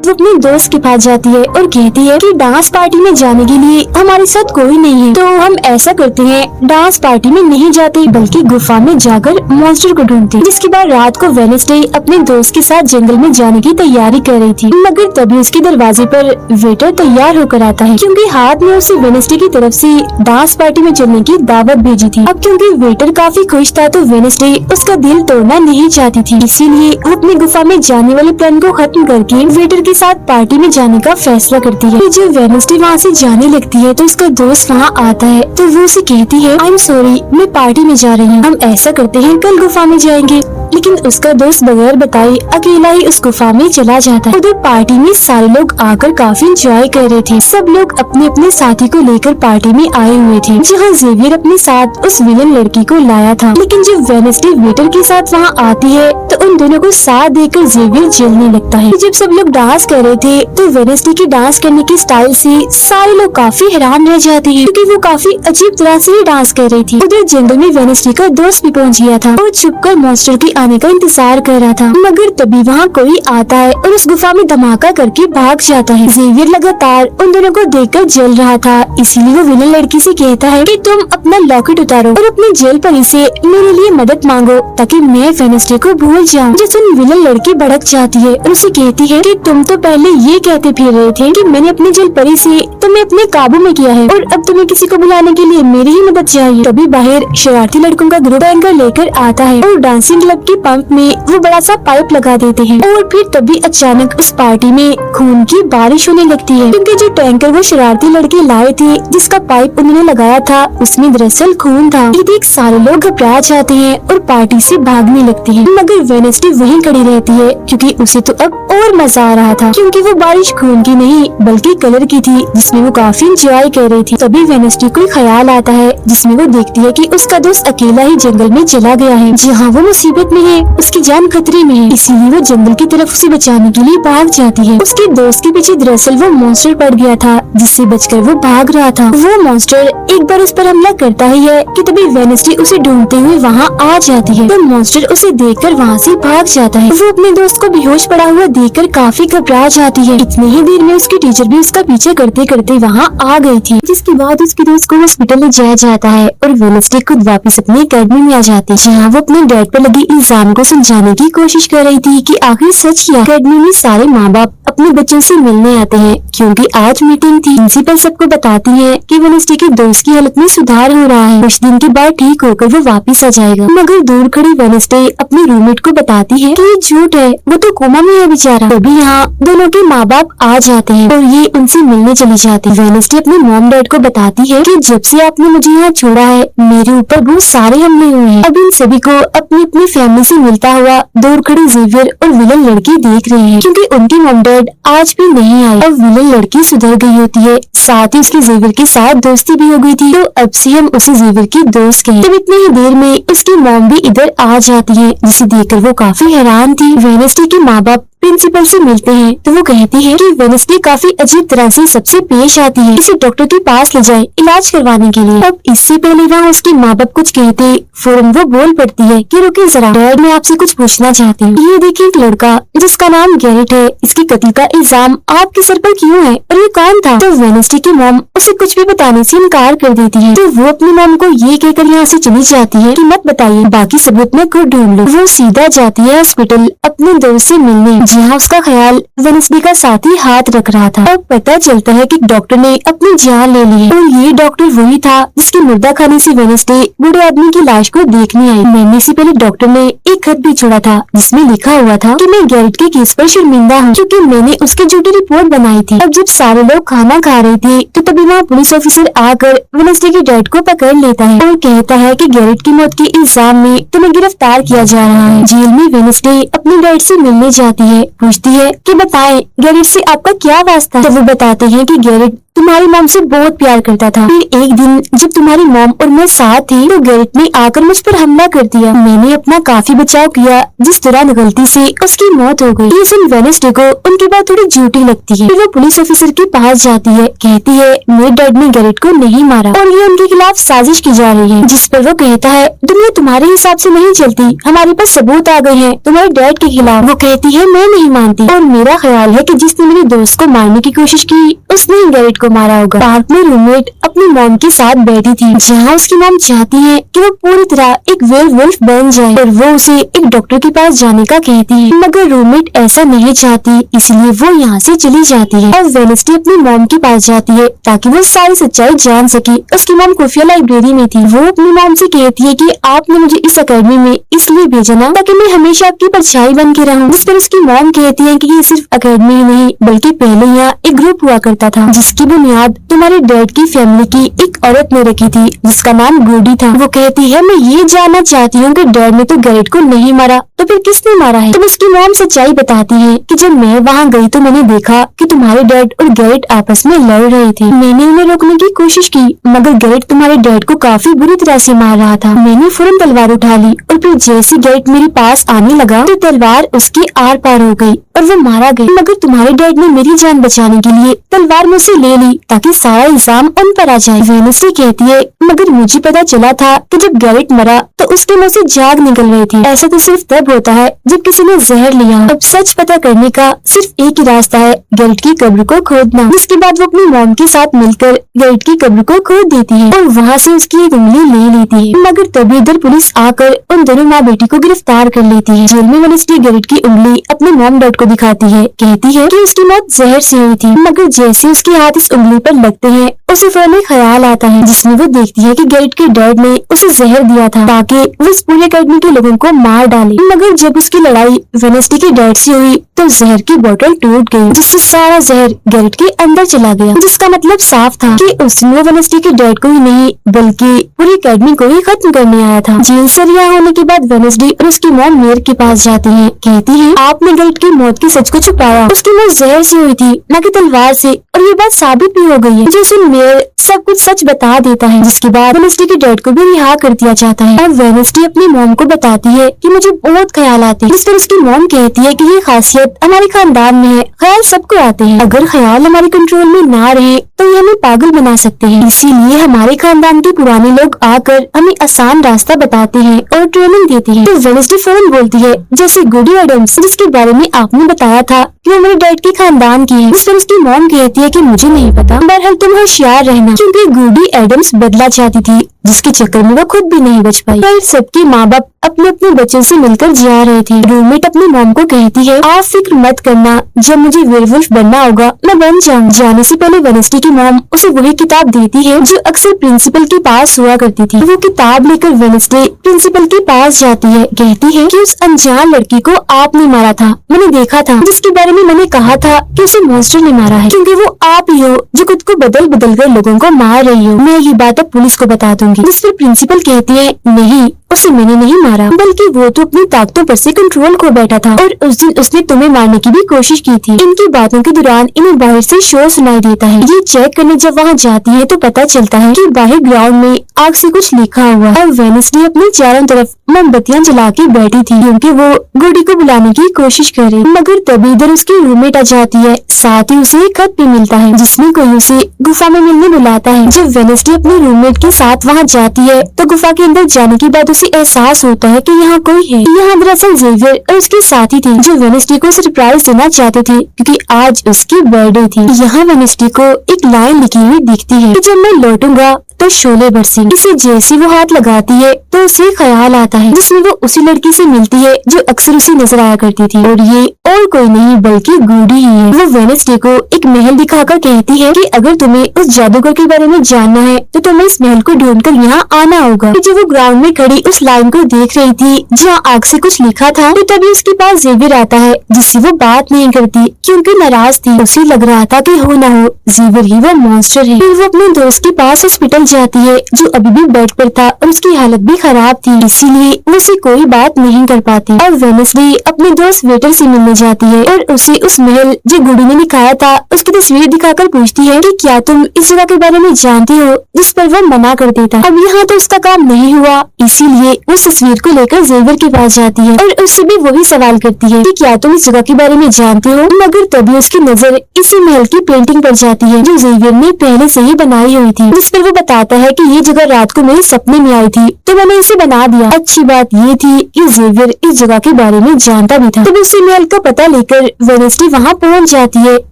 वो अपने दोस्त के पास जाती है और कहती है कि डांस पार्टी में जाने के लिए हमारे साथ कोई नहीं है, तो हम ऐसा करते हैं डांस पार्टी में नहीं जाते बल्कि गुफा में जाकर मॉन्स्टर को ढूंढते हैं। जिसके बाद रात को वेडनेसडे अपने दोस्त के साथ जंगल में जाने की तैयारी कर रही थी, मगर तभी उसके दरवाजे पर वेटर तैयार होकर आता है क्योंकि हाथ में उसे वेडनेसडे की तरफ से डांस पार्टी में चलने की दावत भेजी थी। अब क्योंकि वेटर काफी खुश था तो वेडनेसडे उसका दिल तोड़ना नहीं चाहती थी, इसीलिए वो अपनी गुफा में जाने वाले प्लान को खत्म करके वेटर के साथ पार्टी में जाने का फैसला करती है। जब वेडनेसडे वहाँ से जाने लगती है तो उसका दोस्त वहाँ आता है तो वो उसे कहती है आई एम सॉरी मैं पार्टी में जा रही हूँ, हम ऐसा करते हैं कल गुफा में जाएंगे। लेकिन उसका दोस्त बगैर बताए अकेला ही उस गुफा में चला जाता है। उधर पार्टी में सारे लोग आकर काफी एंजॉय कर रहे थे, सब लोग अपने अपने साथी को लेकर पार्टी में आए हुए थे, जहाँ जेवियर अपने साथ उस विलन लड़की को लाया था। लेकिन जब वेडनेसडे वेटर के साथ वहाँ आती है तो उन दोनों को साथ देकर जेवियर जलने लगता है। जब सब लोग डांस कर रहे थे तो वेडनेसडे की डांस करने की स्टाइल से सारे लोग काफी हैरान रह जाते हैं क्योंकि वो काफी अजीब तरह से ही डांस कर रही थी। उधर जंगल में वेडनेसडे का दोस्त भी पहुँच गया था और छुपकर मॉन्स्टर की आने का इंतजार कर रहा था, मगर तभी वहाँ कोई आता है और उस गुफा में धमाका करके भाग जाता है। जेवियर लगातार उन दोनों को देखकर जल रहा था, इसीलिए वो विलन लड़की से कहता है कि तुम अपना लॉकेट उतारो और अपनी जेल परी से मेरे लिए मदद मांगो ताकि मैं वेडनेसडे को भूल जाऊं। जिस दिन विलन लड़की भड़क जाती है और उसे कहती है कि तुम तो पहले ये कहते फिर रहे थे कि मैंने अपनी जेल परी से तुम्हें अपने काबू में किया है और अब तुम्हें किसी को बुलाने के लिए मेरी ही मदद चाहिए। तभी बाहर शरारती लड़कों का ग्रुप एंकर लेकर आता है और डांसिंग क्लब के पंप में वो बड़ा सा पाइप लगा देते हैं और फिर तभी अचानक उस पार्टी में खून की बारिश होने लगती है क्योंकि जो टैंकर वो शरारती लड़के लाए थे जिसका पाइप उन्होंने लगाया था उसमें दरअसल खून था। ये देख सारे लोग घबरा जाते हैं और पार्टी से भागने लगते हैं, मगर वेडनेसडे वहीं खड़ी रहती है क्योंकि उसे तो अब और मजा आ रहा था क्योंकि वो बारिश खून की नहीं बल्कि कलर की थी जिसमें वो काफी एंजॉय कर रही थी। तभी वेडनेसडे को ख्याल आता है जिसमें वो देखती है कि उसका दोस्त अकेला ही जंगल में चला गया है जहाँ वो मुसीबत में है, उसकी जान खतरे में है, इसीलिए वो जंगल की तरफ उसे बचाने के लिए भाग जाती है। उसके दोस्त के पीछे दरअसल वो मॉन्स्टर पड़ गया था जिससे बचकर वो भाग रहा था। वो मॉन्स्टर एक बार उस पर हमला करता ही है कि तभी वेडनेसडे उसे ढूंढते हुए वहाँ आ जाती है तो मॉन्स्टर उसे देखकर वहाँ से भाग जाता है। वो अपने दोस्त को बेहोश पड़ा हुआ देखकर काफी घबरा जाती है। इतनी ही देर में उसकी टीचर भी उसका पीछे करते करते वहाँ आ गई थी, जिसके बाद उसके दोस्त को हॉस्पिटल ले जाया जाता है और वेडनेसडे खुद वापस अपनी अकेडमी में आ जाती है जहाँ वो अपने डैड पर लगी इल्जाम को समझाने की कोशिश कर रही थी कि आखिर सच क्या। अकेडमी में सारे माँ बाप अपने बच्चों से मिलने आते हैं क्योंकि आज मीटिंग थी। प्रिंसिपल सबको बताती है कि वेडनेसडे के दोस्त की हालत में सुधार हो रहा है, कुछ दिन के बाद ठीक होकर वो वापस आ जाएगा। मगर दूर खड़ी वेडनेसडे अपनी रूममेट को बताती है कि ये झूठ है, वो तो कोमा में है बेचारा। तभी यहाँ दोनों के माँ बाप आ जाते हैं और ये उनसे मिलने चली जाती है। वेडनेसडे अपने मॉम डैड को बताती है कि जब से आपने मुझे यहाँ छोड़ा है मेरे ऊपर बहुत सारे हमले हुए हैं। अब इन सभी को अपनी अपनी फैमिली से मिलता हुआ दूर खड़ी जेवियर और विलन लड़की देख रहे हैं क्योंकि उनके मॉम डैड आज भी नहीं आए। अब विलन लड़की सुधर गई होती है, साथ ही उसकी जेवियर के साथ दोस्ती भी हो गई थी, तो अब से हम उसे जेवियर की दोस्त कहें। तब इतनी ही देर में उसकी मॉम भी इधर आ जाती है, जिसे देखकर वो काफी हैरान थी। वेडनेसडे के माँ बाप प्रिंसिपल से मिलते हैं तो वो कहती है कि वेडनेसडे काफी अजीब तरह से सबसे पेश आती है, इसे डॉक्टर के पास ले जाए इलाज करवाने के लिए। अब इससे पहले वहाँ उसके माँ बाप कुछ कहते फौरन वो बोल पड़ती है कि रुकिए जरा, डैड मैं आपसे कुछ पूछना चाहती हूँ। ये देखिए एक लड़का जिसका नाम गैरेट है, इसके कत्ल का इल्जाम आपके सर पर क्यों है और ये कौन था? तो वेडनेसडे की मॉम उसे कुछ भी बताने से इनकार कर देती है, तो वो अपनी मॉम को ये कहकर यहाँ से चली जाती है कि मत बताइए, बाकी सबूत मैं खुद ढूंढ लूँ। वो सीधा जाती है हॉस्पिटल अपने दोस्त से मिलने, जहाँ उसका ख्याल वेडनेसडे का साथी हाथ रख रहा था। अब पता चलता है कि डॉक्टर ने अपनी जान ले ली है और ये डॉक्टर वही था जिसके मुर्दा खाने से वेडनेसडे बूढ़े आदमी की लाश को देखने आई। मरने से पहले डॉक्टर ने एक खत भी छोड़ा था जिसमें लिखा हुआ था कि मैं गैरेट के केस पर शर्मिंदा हूँ क्योंकि मैंने उसकी झूठी रिपोर्ट बनाई थी। अब जब सारे लोग खाना खा रहे थे तो तभी वहाँ पुलिस ऑफिसर आकर वेडनेसडे के डैड को पकड़ लेता है और कहता है कि गैरेट की मौत के इल्जाम में तुम्हें गिरफ्तार किया जा रहा है। जेल में वेडनेसडे अपने डैड से मिलने जाती है, पूछती है कि बताएं गैरेट से आपका क्या वास्ता? तो वो बताते हैं कि गैरेट तुम्हारी मॉम से बहुत प्यार करता था। फिर एक दिन जब तुम्हारी मॉम और मैं साथ थे तो गैरेट ने आकर मुझ पर हमला कर दिया। मैंने अपना काफी बचाव किया, जिस तरह गलती से उसकी मौत हो गई। ये सुन वेडनेसडे को उनकी बात थोड़ी झूठी लगती है। फिर वो पुलिस ऑफिसर के पास जाती है, कहती है मेरे डैड ने गैरेट को नहीं मारा और ये उनके खिलाफ साजिश की जा रही है। जिस पर वो कहता है दुनिया तुम्हारे हिसाब से नहीं चलती, हमारे पास सबूत आ गए हैं तुम्हारे डैड के खिलाफ। वो कहती है मैं नहीं मानती और मेरा ख्याल है कि जिसने मेरे दोस्त को मारने की कोशिश की उसने ही गैरेट को मारा होगा। पार्क में रूममेट अपनी मॉम के साथ बैठी थी, जहाँ उसकी मॉम चाहती है कि वो पूरी तरह एक वेयरवुल्फ बन जाए और वो उसे एक डॉक्टर के पास जाने का कहती है, मगर रूममेट ऐसा नहीं चाहती, इसलिए वो यहाँ से चली जाती है। और वेडनेसडे अपनी मॉम के पास जाती है ताकि वो सारी सच्चाई जान सके। उसकी मॉम खुफिया लाइब्रेरी में थी। वो अपनी मॉम से कहती है कि आपने मुझे इस अकेडमी में इसलिए भेजा ना ताकि मैं हमेशा आपकी परछाई बन के रहूं। जिस पर उसकी मॉम कहती है कि ये सिर्फ अकेडमी ही नहीं बल्कि पहले यहाँ एक ग्रुप हुआ करता था जिसकी बुनियाद तुम्हारे डैड की फैमिली की एक औरत ने रखी थी जिसका नाम गोडी था। वो कहती है मैं ये जानना चाहती हूँ कि डैड ने तो गैरेट को नहीं मारा तो फिर किसने मारा है? तो उसकी मॉम सच्चाई बताती है कि जब मैं वहाँ गई तो मैंने देखा कि तुम्हारे डैड और गैरेट आपस में लड़ रहे थे। मैंने उन्हें रोकने की कोशिश की मगर गैरेट तुम्हारे डैड को काफी बुरी तरह से मार रहा था। मैंने फौरन तलवार उठा ली और फिर जैसे गैरेट मेरे पास आने लगा तो तलवार उसके आर पार हो गई और वो मारा गया। मगर तुम्हारे डैड ने मेरी जान बचाने के लिए तलवार मुझसे ले ली ताकि सारा इल्जाम उन पर आ जाए। वेडनेसडे कहती है मगर मुझे पता चला था कि जब गैरेट मरा तो उसके मुंह से जाग निकल रही थी। ऐसा तो सिर्फ तब होता है जब किसी ने जहर लिया। अब सच पता करने का सिर्फ एक ही रास्ता है, गैरेट की कब्र को खोदना। जिसके बाद वो अपनी मॉम के साथ मिलकर गैरेट की कब्र को खोद देती है और वहाँ से उसकी एक उंगली ले लेती है। मगर तभी इधर पुलिस आकर उन दोनों माँ बेटी को गिरफ्तार कर लेती है। जेल में वेडनेसडे गैरेट की उंगली अपने मॉम डैड को दिखाती है, कहती है कि उसकी मौत जहर से हुई थी। मगर जैसे उसके हाथ इस उंगली पर लगते हैं उसे फौरन एक ख्याल आता है जिसमें वो देखती है कि गैरेट के डैड ने उसे जहर दिया था ताकि वो इस पूरे अकेडमी के लोगों को मार डाले। मगर जब उसकी लड़ाई वेडनेसडे के डैड से हुई तो जहर की बोतल टूट गई जिससे सारा जहर गैरेट के अंदर चला गया, जिसका मतलब साफ था कि उसने वेडनेसडे के डैड को ही नहीं बल्कि पूरी अकेडमी को ही खत्म करने आया था। जेल से रिहा होने के बाद वेडनेसडे और उसकी मॉम मेयर के पास जाती है, कहती है आपने गैरेट की मौत के सच को छुपाया, उसकी मौत जहर से हुई थी न कि तलवार से, और ये बात साबित भी हो गई है। जिस दिन मेयर सब कुछ सच बता देता है जिसके बाद वेडनेसडे के डैड को भी रिहा कर दिया जाता है। और वेडनेसडे अपनी मॉम को बताती है कि मुझे बहुत ख्याल आते हैं। जिस पर उसकी मॉम कहती है कि ये खासियत हमारे खानदान में है, ख्याल सबको आते हैं, अगर ख्याल हमारे कंट्रोल में ना रहे तो ये हमें पागल बना सकते हैं, इसीलिए हमारे खानदान के पुराने लोग आकर हमें आसान रास्ता बताते हैं और ट्रेनिंग देते हैं। तो वेडनेसडे फौरन बोलती है जैसे गुडी एडम्स जिसके बारे में आपने बताया था कि वो मेरे डैड के खानदान की है। जिस पर उसकी मॉम कहती है कि मुझे नहीं पता, बहरहाल तुम होशियार रहना, क्योंकि गुडी एडम्स बदला चाहती थी जिसके चक्कर में वो खुद भी नहीं बच पाई। पर सबके माँ बाप अपने अपने बच्चों से मिलकर जा रहे थे। रूममेट अपनी मॉम को कहती है, आप फिक्र मत करना, जब मुझे वेयरवुल्फ बनना होगा मैं बन जाऊंगी। जाने से पहले वेडनेसडे की मॉम उसे वही किताब देती है जो अक्सर प्रिंसिपल के पास हुआ करती थी। वो किताब लेकर वेडनेसडे प्रिंसिपल के पास जाती है, कहती है कि उस अनजान लड़की को आपने मारा था, मैंने देखा था, जिसके बारे में मैंने कहा था कि उसे मॉन्स्टर ने मारा है, क्योंकि वो आप ही हो जो खुद को बदल बदल कर लोगों को मार रही हो। मैं ये बात अब पुलिस को बता दूंगी। जिस पर प्रिंसिपल कहती है, नहीं, उसे मैंने नहीं मारा, बल्कि वो तो अपनी ताकतों पर से कंट्रोल खो बैठा था और उस दिन उसने तुम्हें मारने की भी कोशिश की थी। इनकी बातों के दौरान इन्हें बाहर से शोर सुनाई देता है। ये चेक करने जब वहाँ जाती है तो पता चलता है कि बाहर ग्राउंड में आग से कुछ लिखा हुआ और वेडनेसडे अपने चारों तरफ मोमबत्तियां जला के बैठी थी क्योंकि वो गुडी को बुलाने की कोशिश कर रही। मगर तभी इधर उसकी रूममेट आ जाती है, साथ ही उसे एक खत भी मिलता है जिसमें कोई उसे गुफा में मिलने बुलाता है। जब वेडनेसडे अपनी रूममेट के साथ वहाँ जाती है तो गुफा के अंदर जाने के बाद उसे एहसास होता है कि यहाँ कोई है। यहाँ दरअसल जेवियर और उसके साथी थे जो वेडनेसडे को सरप्राइज देना चाहते थे क्योंकि आज उसकी बर्थडे थी। यहाँ वेडनेसडे को एक लाइन लिखी हुई दिखती है कि जब मैं लौटूंगा तो शोले बरसेंगे। इसे जैसे वो हाथ लगाती है तो उसे ख्याल आता है जिसमें वो उसी लड़की से मिलती है जो अक्सर उसे नजर आया करती थी और ये और कोई नहीं बल्कि गुडी ही है। वो वेडनेसडे को एक महल दिखाकर कहती है कि अगर तुम्हें उस जादूगर के बारे में जानना है तो तुम्हें इस महल को ढूंढकर यहाँ आना होगा। जब वो ग्राउंड में खड़ी उस लाइन को देख रही थी जहाँ आग से कुछ लिखा था तो तभी उसके पास जेवियर आता है जिससे वो बात नहीं करती क्योंकि नाराज थी। उसे लग रहा था कि हो न हो जेवियर ही वो मॉन्स्टर है। फिर वो अपने दोस्त के पास हॉस्पिटल जाती है जो अभी भी बेड पर था और उसकी हालत भी खराब थी, इसीलिए वो उसे कोई बात नहीं कर पाती। और वेडनेसडे अपने दोस्त वेटर से मिलने जाती है और उसे उस महल जो गुडी ने दिखाया था उसकी तस्वीर दिखाकर पूछती है कि क्या तुम इस जगह के बारे में जानती हो, जिस पर वो मना कर देता। अब यहाँ तो उसका काम नहीं हुआ, इसीलिए वो उस तस्वीर को लेकर जेवियर के पास जाती है और उससे भी वही सवाल करती है कि क्या तुम इस जगह के बारे में जानते हो। मगर तभी उसकी नजर इसी महल की पेंटिंग पर जाती है जो जेवियर ने पहले से ही बनाई हुई थी, जिस पर वो बताता है कि ये जगह रात को मेरे सपने में आई थी तो मैंने इसे बना दिया। अच्छी बात ये थी कि जेवियर इस जगह के बारे में जानता भी था। तब उसी महल का पता लेकर वेडनेसडे वहाँ पहुँच जाती है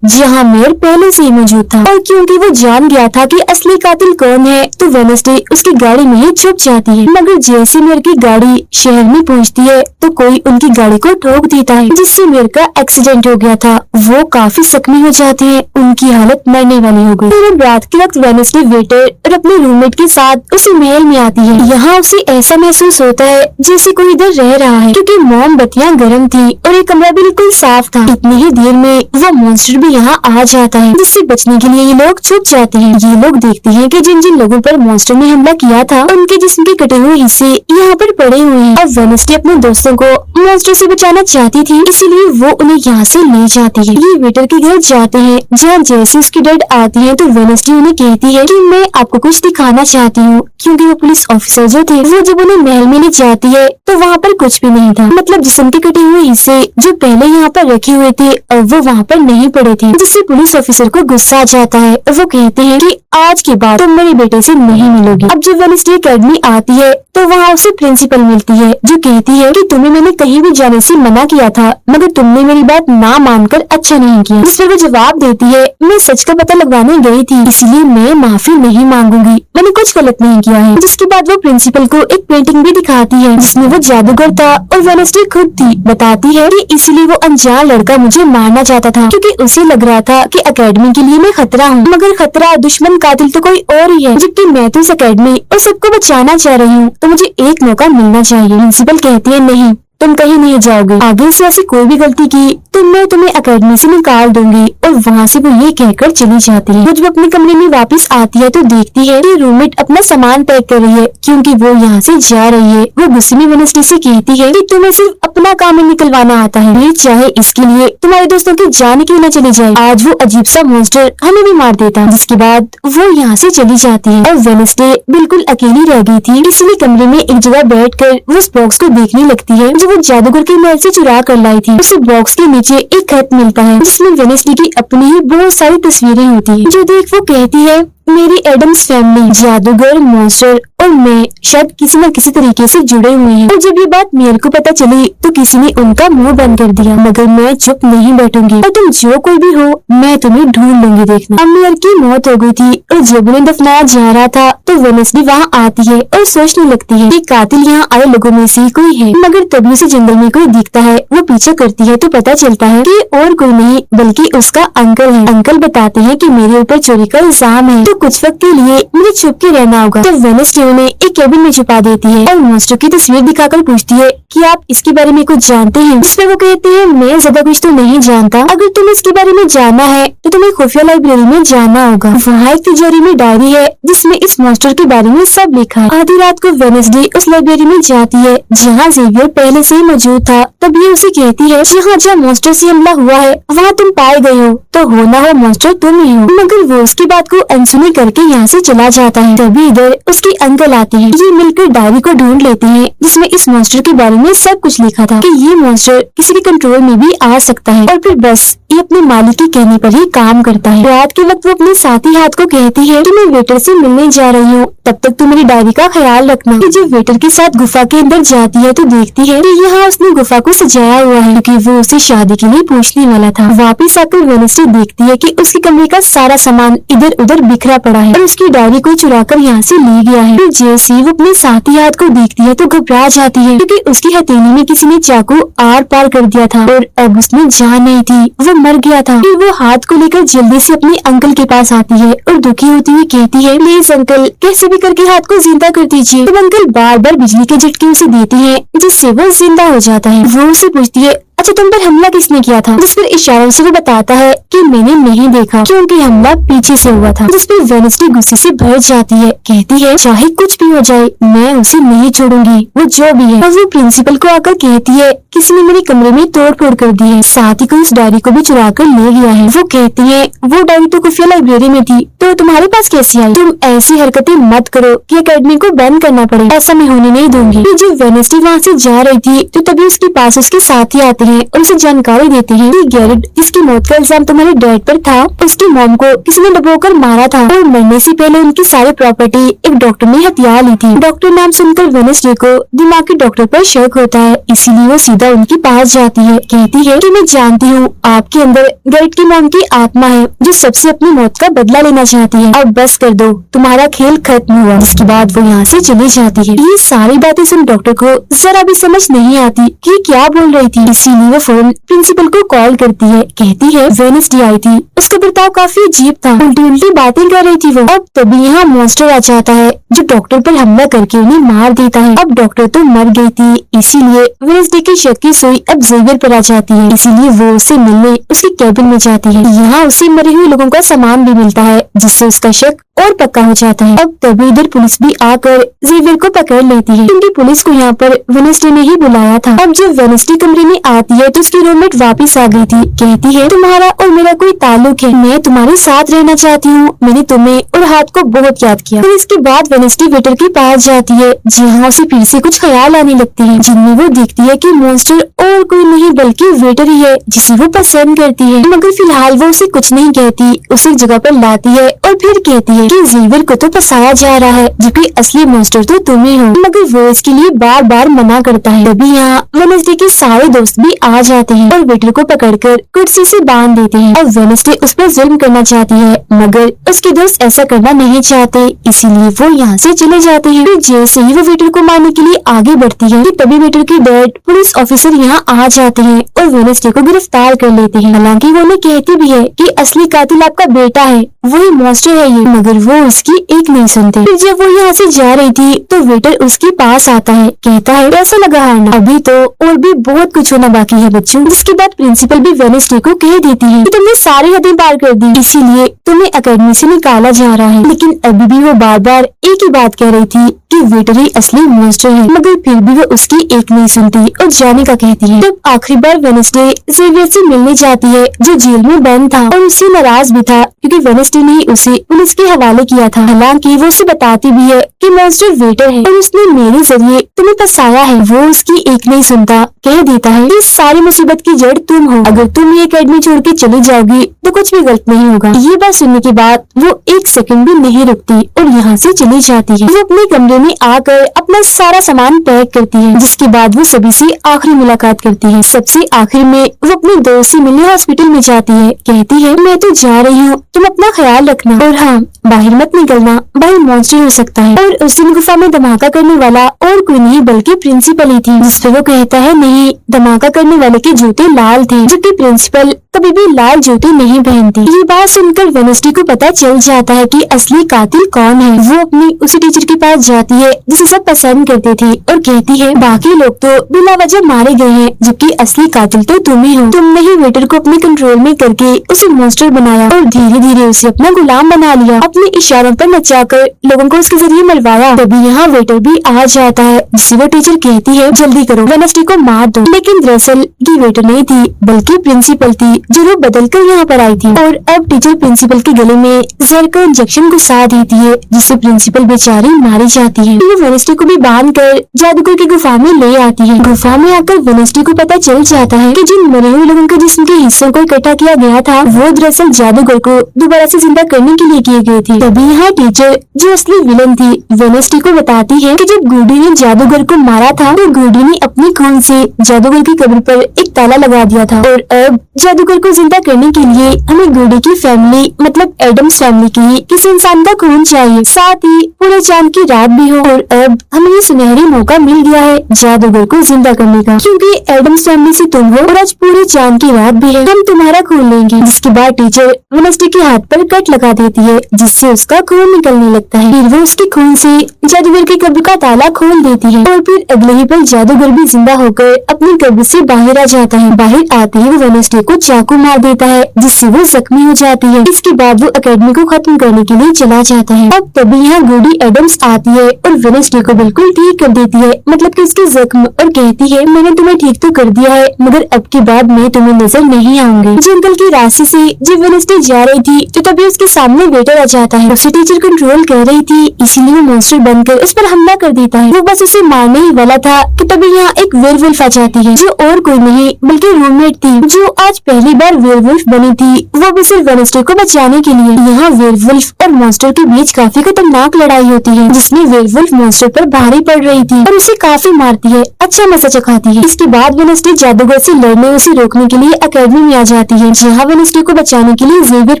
जहाँ मेयर पहले से ही मौजूद था और क्योंकि वो जान गया था कि असली कातिल कौन है तो वेडनेसडे उसकी गाड़ी में ही छुप जाती है। मगर जैसे मेयर की गाड़ी शहर में पहुँचती है तो कोई उनकी गाड़ी को ठोक देता है जिससे मेयर का एक्सीडेंट हो गया था। वो काफी जख्मी हो जाते हैं, उनकी हालत मरने वाली हो गई। फिर रात के वक्त वेडनेसडे वेटर और अपने रूममेट के साथ उसी महल में आती है। यहाँ उसे ऐसा महसूस होता है जैसे कोई इधर रह रहा है क्योंकि मोमबत्तियां गर्म थी और ये कमरा बिल्कुल साफ था। इतनी ही देर में वो मॉन्स्टर भी यहाँ आ जाता है जिससे बचने के लिए ये लोग छुप जाते हैं। ये लोग देखते हैं कि जिन जिन लोगों पर मॉन्स्टर ने हमला किया था उनके जिस्म के कटे हुए हिस्से यहाँ पर पड़े हुए हैं। अब वेडनेसडे अपने दोस्तों को मॉन्स्टर से बचाना चाहती थी इसीलिए वो उन्हें यहाँ से ले जाती है। ये वेटर के घर जाते हैं जहाँ जैसे उसकी डेड आती है तो वेडनेसडे उन्हें कहती है कि मैं आपको कुछ दिखाना चाहती हूँ क्योंकि वो पुलिस ऑफिसर जो थे वो जब उन्हें महल में ले जाती है तो वहाँ पर कुछ भी नहीं था, मतलब जिस्म के कटे हुए हिस्से जो पहले यहाँ पर रखे हुए थे और वो वहाँ पर नहीं पड़े थे, जिससे पुलिस ऑफिसर को गुस्सा आ जाता है और वो कहते हैं कि आज के बाद तुम मेरे बेटे से नहीं मिलोगी। अब जब वेडनेसडे अकेडमी आती है तो वहाँ उसे प्रिंसिपल मिलती है जो कहती है कि तुम्हें मैंने कहीं भी जाने से मना किया था मगर तुमने मेरी बात ना मानकर अच्छा नहीं किया। जिस पर वो जवाब देती है, मैं सच का पता लगवाने गई थी इसलिए मैं माफी नहीं मांगूंगी, मैंने कुछ गलत नहीं किया है। जिसके बाद वो प्रिंसिपल को एक पेंटिंग भी दिखाती है जिसमें वो जादूगर था और वेडनेसडे खुद थी। बताती है कि इसलिए वो अनजान लड़का मुझे मारना चाहता था क्योंकि उसे लग रहा था कि अकेडमी के लिए मैं खतरा हूँ, मगर खतरा दुश्मन कातिल तो कोई और ही है, जबकि मैं तो इस अकेडमी और सबको बचाना चाह रही हूँ तो मुझे एक मौका मिलना चाहिए। प्रिंसिपल कहती है नहीं, तुम कहीं नहीं जाओगे, आगे से ऐसी कोई भी गलती की तो मैं तुम्हें अकेडमी से निकाल दूंगी। और वहाँ से वो ये कहकर चली जाती है। जब अपने कमरे में वापस आती है तो देखती है कि रूममेट अपना सामान पैक कर रही है क्योंकि वो यहाँ से जा रही है। वो गुस्से में वेडनेसडे से कहती है कि तुम्हें सिर्फ अपना काम निकलवाना आता है, ये चाहे इसके लिए तुम्हारे दोस्तों की जान क्यों न चली जाए, आज वो अजीब सा मॉन्स्टर हमें भी मार देता। जिसके बाद वो यहाँ से चली जाती है और वेडनेसडे बिल्कुल अकेली रह गई थी, इसलिए कमरे में एक जगह बैठकर वो उस बॉक्स को देखने लगती है जो वो जादूगर के महल से चुरा कर लाई थी। उस बॉक्स के नीचे एक खत मिलता है जिसमें वेडनेसडे की अपनी ही बहुत सारी तस्वीरें होती है जो देख वो कहती है मेरी एडम्स फैमिली, जादूगर, मॉन्स्टर और मैं शायद किसी न किसी तरीके से जुड़े हुए हैं। और जब ये बात मेरे को पता चली तो किसी ने उनका मुंह बंद कर दिया, मगर मैं चुप नहीं बैठूंगी और तुम जो कोई भी हो मैं तुम्हें ढूंढ लूंगी। देखना, अमीर की मौत हो गई थी और जब उन्हें दफनाया जा रहा था तो वेनेसडे वहाँ आती है और सोचने लगती है कि कातिल यहाँ आए लोगों में से कोई है, मगर तभी उसे जंगल में कोई दिखता है। वो पीछे करती है तो पता चलता है कि और कोई नहीं बल्कि उसका अंकल है। अंकल बताते हैं कि मेरे ऊपर चोरी का इल्जाम है तो कुछ वक्त के लिए मुझे छुप के रहना होगा। तो वेनेसडे उन्हें एक केबिन में छुपा देती है और मॉन्स्टर की तस्वीर दिखाकर पूछती है कि आप इसके बारे में कुछ जानते हैं। जिस पे वो कहते हैं मैं ज्यादा कुछ तो नहीं जानता, अगर तुम्हें इसके बारे में जानना है तो तुम्हें खुफिया लाइब्रेरी में जाना होगा। वहाँ एक तिजोरी में डायरी है जिसमें इस मॉन्स्टर के बारे में सब लिखा है। आधी रात को वेनेसडे उस लाइब्रेरी में जाती है जहाँ जेवियर पहले से ही मौजूद था। तब ये उसे कहती है जहाँ मॉन्स्टर से हमला हुआ है वहाँ तुम पाए गए हो तो होना हो मॉन्स्टर तुम ही हो। मगर वो उसकी बात को अनसुनी करके यहाँ से चला जाता है। तभी इधर उसके अंकल आते हैं। ये मिलकर डायरी को ढूंढ लेते हैं जिसमें इस मॉन्स्टर के बारे में सब कुछ लिखा था कि ये मॉन्स्टर किसी के कंट्रोल में भी आ सकता है और फिर बस ये अपने मालिक के कहने पर ही काम करता है। रात के वक्त वो अपने साथी हाथ को कहती है कि मैं वेटर से मिलने जा रही हूँ, तब तक तुम मेरी डायरी का ख्याल रखना। कि जब वेटर के साथ गुफा के अंदर जाती है तो देखती है कि यहाँ उसने गुफा को सजाया हुआ है क्योंकि वो उसे शादी के लिए पूछने वाला था। वापिस आकर वेनेसडे देखती है कि उसके कमरे का सारा सामान इधर उधर बिखरा पड़ा है और उसकी डायरी को चुरा कर यहाँ से ले गया है। फिर जैसे वो अपने साथी हाथ को देखती है तो घबरा जाती है क्योंकि उसकी हथेली में किसी ने चाकू आर पार कर दिया था और अब उसमें जान नहीं थी, वो मर गया था। फिर वो हाथ को लेकर जल्दी से अपने अंकल के पास आती है और दुखी होती हुई कहती है प्लीज अंकल कैसे भी करके हाथ को जिंदा कर दीजिए। तब अंकल बार बार बिजली के झटके उसे देते हैं जिससे वो जिंदा हो जाता है। वो उसे पूछती है अच्छा तुम पर हमला किसने किया था? जिस पर इशारों से वो बताता है कि मैंने नहीं देखा क्योंकि हमला पीछे से हुआ था। जिस पर वेनेसडे गुस्से से भर जाती है, कहती है चाहे कुछ भी हो जाए मैं उसे नहीं छोड़ूंगी, वो जो भी है। और वो प्रिंसिपल को आकर कहती है किसी ने मेरे कमरे में तोड़ फोड़ कर दी है, साथ ही को इस डायरी को भी चुरा कर ले गया है। वो कहती है वो डायरी तो खुफिया लाइब्रेरी में थी तो तुम्हारे पास कैसी आई? तुम ऐसी हरकतें मत करो कि अकेडमी को बैन करना पड़े, ऐसा मैं होने नहीं दूंगी। जब वेनेसडे वहाँ से जा रही थी तो तभी उसके पास उसके साथी आते हैं और उसे जानकारी देते हैं कि गैरेट जिसकी मौत का इल्जाम तुम्हारे डैड पर था उसकी मॉम को किसी ने डुबोकर मारा था और मरने से पहले उनकी सारी प्रॉपर्टी एक डॉक्टर ने हथिया ली थी। डॉक्टर नाम सुनकर वेनेसडे को दिमागी डॉक्टर पर शक होता है, इसीलिए वो सीधा उनके पास जाती है। कहती है कि मैं जानती हूँ आपके अंदर गैरेट की मॉम की आत्मा है जो सबसे अपनी मौत का बदला लेना चाहती है, अब बस कर दो तुम्हारा खेल खत्म हुआ। इसके बाद वो यहाँ से चली जाती है। ये सारी बातें सुन डॉक्टर को जरा भी समझ नहीं आती कि क्या बोल रही थी, इसीलिए वो प्रिंसिपल को कॉल करती है। कहती है वेनेसडे आई थी, उसका बर्ताव काफी अजीब था, उल्टी उल्टी बातें कर रही थी वो। अब तभी यहाँ मॉन्स्टर आ जाता है जो डॉक्टर पर हमला करके उन्हें मार देता है। अब डॉक्टर तो मर गई थी, इसीलिए वेनेसडे की शक की सुई अब जेवियर पर आ जाती है, इसीलिए वो उससे मिलने उसकी केबिन में जाती है। यहाँ उसे मरे हुए लोगों का सामान भी मिलता है जिससे उसका शक और पक्का हो जाता है। अब तभी इधर पुलिस भी आकर जेवियर को पकड़ लेती है क्योंकि पुलिस को यहाँ पर वेनेसडे ने ही बुलाया था। अब जब वेनेसडे कमरे में आती है तो उसकी रूममेट वापस आ गई थी। कहती है तुम्हारा और मेरा कोई ताल्लुक है, मैं तुम्हारे साथ रहना चाहती हूँ, मैंने तुम्हें और हाथ को बहुत याद किया। फिर इसके बाद वेनेसडे वेटर के पास जाती है जहाँ उसे फिर से कुछ ख्याल आने लगते हैं जिनमें वो देखती है कि मॉन्स्टर और कोई नहीं बल्कि वेटर ही है जिसे वो पसंद करती है। मगर फिलहाल वो उसे कुछ नहीं कहती, उसे एक जगह पर लाती है और फिर कहती है कि जेवियर को तो फंसाया जा रहा है जबकि असली मॉन्स्टर तो तुम ही हो। मगर वो इसके लिए बार बार मना करता है। तभी यहाँ वेनेसडे के सारे दोस्त भी आ जाते हैं और वेटर को पकड़कर कुर्सी से बांध देते हैं और वेनेसडे उस पर जुल्म करना चाहती है मगर उसके दोस्त ऐसा करना नहीं चाहते, इसीलिए वो यहाँ से चले जाते हैं। फिर जैसे ही वो वेटर को मारने के लिए आगे बढ़ती है तभी वेटर के डैड पुलिस ऑफिसर यहाँ आ जाते हैं और वेनेसडे को गिरफ्तार कर लेते हैं। हालांकि वो उन्हें कहती भी है कि असली कातिल आपका बेटा है, वही मॉन्स्टर है ये, मगर वो उसकी एक नहीं सुनते। फिर जब वो यहाँ से जा रही थी तो वेटर उसके पास आता है, कहता है कैसा लगा हारना, अभी तो और भी बहुत कुछ होना बाकी है बच्चों। जिसके बाद प्रिंसिपल भी वेनेसडे को कह देती है कि तुमने सारी हदें पार कर दी, इसीलिए तुम्हें अकेडमी से निकाला जा रहा है। लेकिन अभी भी वो बार बार एक ही बात कह रही थी कि कि वेटर ही असली मॉन्स्टर है, मगर फिर भी वो उसकी एक नहीं सुनती और जाने का कहती है। तब आखिरी बार वेडनेसडे जेवियर से मिलने जाती है, जो जेल में बंद था और उससे नाराज भी था क्योंकि वेडनेसडे ने उसे पुलिस के हवाले किया था। हालांकि वो उसे बताती भी है कि मॉन्स्टर वेटर है और उसने मेरे जरिए तुम्हें फंसाया है। वो उसकी एक नहीं सुनता, कह देता है इस सारी मुसीबत की जड़ तुम हो, अगर तुम ये अकेडमी छोड़ के चली जाओगी तो कुछ भी गलत नहीं होगा। ये बात सुनने के बाद वो एक सेकंड भी नहीं रुकती और यहाँ से चली जाती है। वो अपने कमरे में आकर अपना सारा सामान पैक करती है, जिसके बाद वो सभी से आखिरी मुलाकात करती है। सबसे आखिर में वो अपने दोस्त से मिलने हॉस्पिटल में जाती है, कहती है मैं तो जा रही हूँ, तुम अपना ख्याल रखना और हाँ बाहर मत निकलना, बाहर मॉन्स्टर हो सकता है। और उस दिन गुफा में धमाका करने वाला और कोई नहीं बल्कि प्रिंसिपल ही थी, जिस पे वो कहता है नहीं, धमाका करने वाले के जूते लाल थे, जबकि प्रिंसिपल कभी भी लाल जूते नहीं पहनती। ये बात सुनकर वेडनेसडे को पता चल जाता है कि असली कातिल कौन है। वो अपनी उसी टीचर के पास जाती है जिसे सब पसंद करते थे और कहती है बाकी लोग तो बिना वजह मारे गए हैं, जबकि असली कातिल तो तुम ही हो। तुमने ही वेटर को अपने कंट्रोल में करके उसे मॉन्स्टर बनाया और धीरे धीरे उसे अपना गुलाम बना लिया, अपने इशारों पर नचाकर लोगों को उसके जरिए मरवाया। तभी यहाँ वेटर भी आ जाता है, जिसे वो टीचर कहती है जल्दी करो, वेडनेसडे को मार दो। लेकिन दरअसल ये वेटर नहीं थी बल्कि प्रिंसिपल थी, जो रूप बदल कर यहाँ पर आई थी। और अब टीचर प्रिंसिपल के गले में जहर का इंजेक्शन घुसा देती है, जिससे प्रिंसिपल बेचारी मारी जाती है। वो वेडनेसडे को भी बांध कर जादूगर की गुफा में ले आती है। गुफा में आकर वेडनेसडे को पता चल जाता है कि जिन मरे हुए लोगों के जिस्म के हिस्सों को इकट्ठा किया गया था वो दरअसल जादूगर को दोबारा से जिंदा करने के लिए किए गए थे। तभी यहाँ टीचर जो असली विलन थी वेडनेसडे को बताती है कि जब गुडी ने जादूगर को मारा था तो गुडी ने अपनी खून से जादूगर की कब्र पर एक ताला लगा दिया था और अब जादूगर को जिंदा करने के लिए हमें गुडी की फैमिली मतलब एडम्स फैमिली की किसी इंसान का खून चाहिए, साथ ही पूरे चांद की रात भी हो। और अब हमें ये सुनहरी मौका मिल गया है जादूगर को जिंदा करने का, क्योंकि एडम्स फैमिली से तुम हो और आज पूरे चांद की रात भी है, हम तुम्हारा खून लेंगे। जिसके बाद टीचर वेडनेसडे के हाथ पर कट लगा देती है, जिससे उसका खून निकलने लगता है। फिर वो उसके खून से जादूगर की कब्र का ताला खोल देती है और फिर अगले ही पल जादूगर भी जिंदा होकर अपनी कब्र से बाहर आ जाता है। बाहर आते ही वो वेडनेसडे को चाकू मार देता है, जिससे वो जख्मी हो जाती है। इसके बाद वो अकेडमी को खत्म करने के लिए चला जाता है। अब तभी यहाँ गुडी एडम्स आती है और वेडनेसडे को बिल्कुल ठीक कर देती है, मतलब कि उसके जख्म, और कहती है मैंने तुम्हें ठीक तो कर दिया है मगर अब की बाद मैं तुम्हें नजर नहीं आऊंगी। जंगल के रास्ते से जब वेडनेसडे जा रही थी तो तभी उसके सामने वेटर आ जाता है। उसे टीचर कंट्रोल कर रही थी, इसीलिए वो मॉन्स्टर बनकर उस पर हमला कर देता है। वो बस उसे मारने ही वाला था कि तभी यहाँ एक वेयरवुल्फ आ जाती है, जो और कोई नहीं बल्कि रूममेट थी, जो आज पहली बार वेयरवुल्फ बनी थी। वो भी सिर्फ वेडनेसडे को बचाने के लिए। यहाँ वेयरवुल्फ और मॉन्स्टर के बीच काफी खतरनाक लड़ाई होती है, जिसमें वेयरवुल्फ मॉन्स्टर पर भारी पड़ रही थी और उसे काफी मारती है, अच्छा मजा चखाती है। इसके बाद वेडनेसडे जादूगर से लड़ने उसे रोकने के लिए अकेडमी में आ जाती है, जहाँ वेडनेसडे को बचाने के लिए जेवियर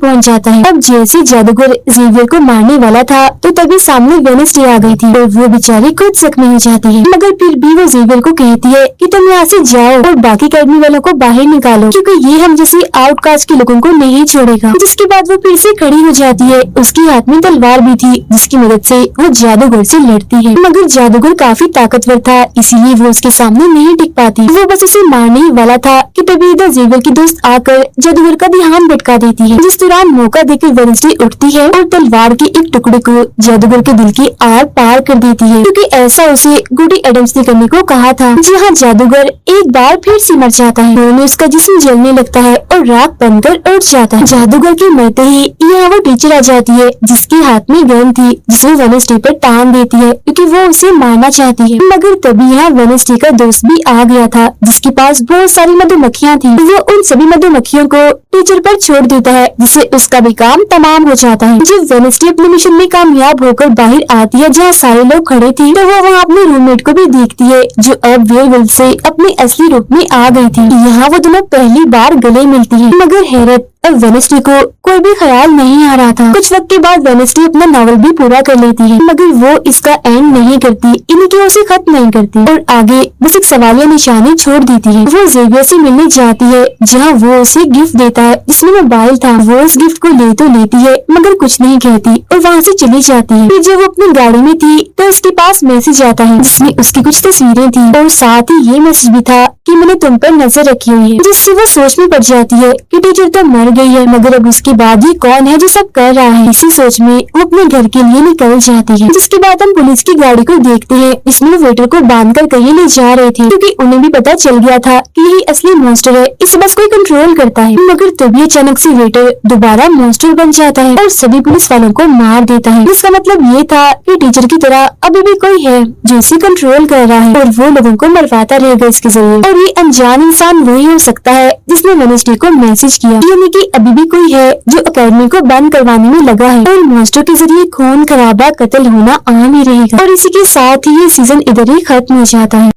पहुँच जाता है। अब जैसे जादूगर जेवियर को मारने वाला था तो तभी सामने वेडनेसडे आ गई थी और वो बेचारी खुद जख्मी हो जाती है, मगर फिर भी वो जेवियर को कहती है कि तुम यहाँ से जाओ और बाकी अकेडमी वालों को बाहर निकालो, क्योंकि ये हम जैसे आउटकास्ट के लोगों को नहीं छोड़ेगा। जिसके बाद वो फिर से खड़ी हो जाती है, उसके हाथ में तलवार भी थी, जिसकी मदद से वो जादूगर से लड़ती है, मगर जादूगर काफी ताकतवर था, इसीलिए वो उसके सामने नहीं टिक पाती। वो बस उसे मारने ही वाला था कि तभी इधर जेवियर की दोस्त आकर जादूगर का ध्यान भटका देती है, जिस दौरान मौका देकर वेडनेसडे उठती है और तलवार के एक टुकड़े को जादूगर के दिल की आर पार कर देती है, क्योंकि ऐसा उसे गुडी एडम्स ने करने को कहा था। जहाँ जादूगर एक बार फिर से मर जाता है, दोनों उसका जिस्म जलने लगता है और राख बनकर उठ जाता है। जादूगर के मरते ही यहाँ वो टीचर आ जाती है, जिसके हाथ में गन थी, जिसे वेडनेसडे पर टांग देती है क्योंकि वो उसे मारना चाहती है। मगर तभी यहाँ वेडनेसडे का दोस्त भी आ गया था, जिसके पास बहुत सारी मधुमक्खियाँ थी। वो उन सभी मधुमक्खियों को टीचर पर छोड़ देता है, जिससे उसका भी काम तमाम हो जाता है। जब वेडनेसडे अपने मिशन में कामयाब होकर बाहर आती है जहाँ सारे लोग खड़े थे, तो वो वहाँ अपने रूममेट को भी देखती है, जो अब वेयरवुल्फ से अपने असली रूप में आ गई थी। यहाँ वो दोनों पहली बार गले मिलती है, मगर हैरत अब वेडनेसडे को कोई भी ख्याल नहीं आ रहा था। कुछ वक्त के बाद वेडनेसडे अपना नॉवल भी पूरा कर लेती है, मगर वो इसका एंड नहीं करती, इनकी उसे खत्म नहीं करती और आगे बस एक सवालिया निशानी छोड़ देती है। वो जेवियर से मिलने जाती है, जहाँ वो उसे गिफ्ट देता है जिसमें मोबाइल था। वो उस गिफ्ट को ले तो लेती है मगर कुछ नहीं कहती और वहाँ से चली जाती है। फिर जब वो अपनी गाड़ी में थी तो उसके पास मैसेज आता है, जिसमें उसकी कुछ तस्वीरें थी और साथ ही ये मैसेज भी था कि मैंने तुम पर नजर रखी हुई है, जिससे वो सोच में पड़ जाती है कि टीचर तो मर गई है, मगर अब उसके बाद ये कौन है जो सब कर रहा है। इसी सोच में वो अपने घर के लिए निकल जाती है। जिसके बाद हम पुलिस की गाड़ी को देखते हैं, इसमें वो वेटर को बांधकर कहीं ले जा रहे थे, क्योंकि उन्हें भी पता चल गया था कि यही असली मॉन्स्टर है, इसे बस कोई कंट्रोल करता है। मगर तभी अचानक से वेटर दोबारा मॉन्स्टर बन जाता है और सभी पुलिस वालों को मार देता है। इसका मतलब ये था कि टीचर की तरह अभी भी कोई है जो इसे कंट्रोल कर रहा है और वो लोगों को मरवाता रहेगा इसके जरिए। और ये अनजान इंसान वही हो सकता है जिसने वेडनेसडे को मैसेज किया, यानी कि अभी भी कोई है जो अकेडमी को बंद करवाने में लगा है और मॉन्स्टर के जरिए खून खराबा कत्ल होना आम ही रहेगा। और इसी के साथ ही ये सीजन इधर ही खत्म हो जाता है।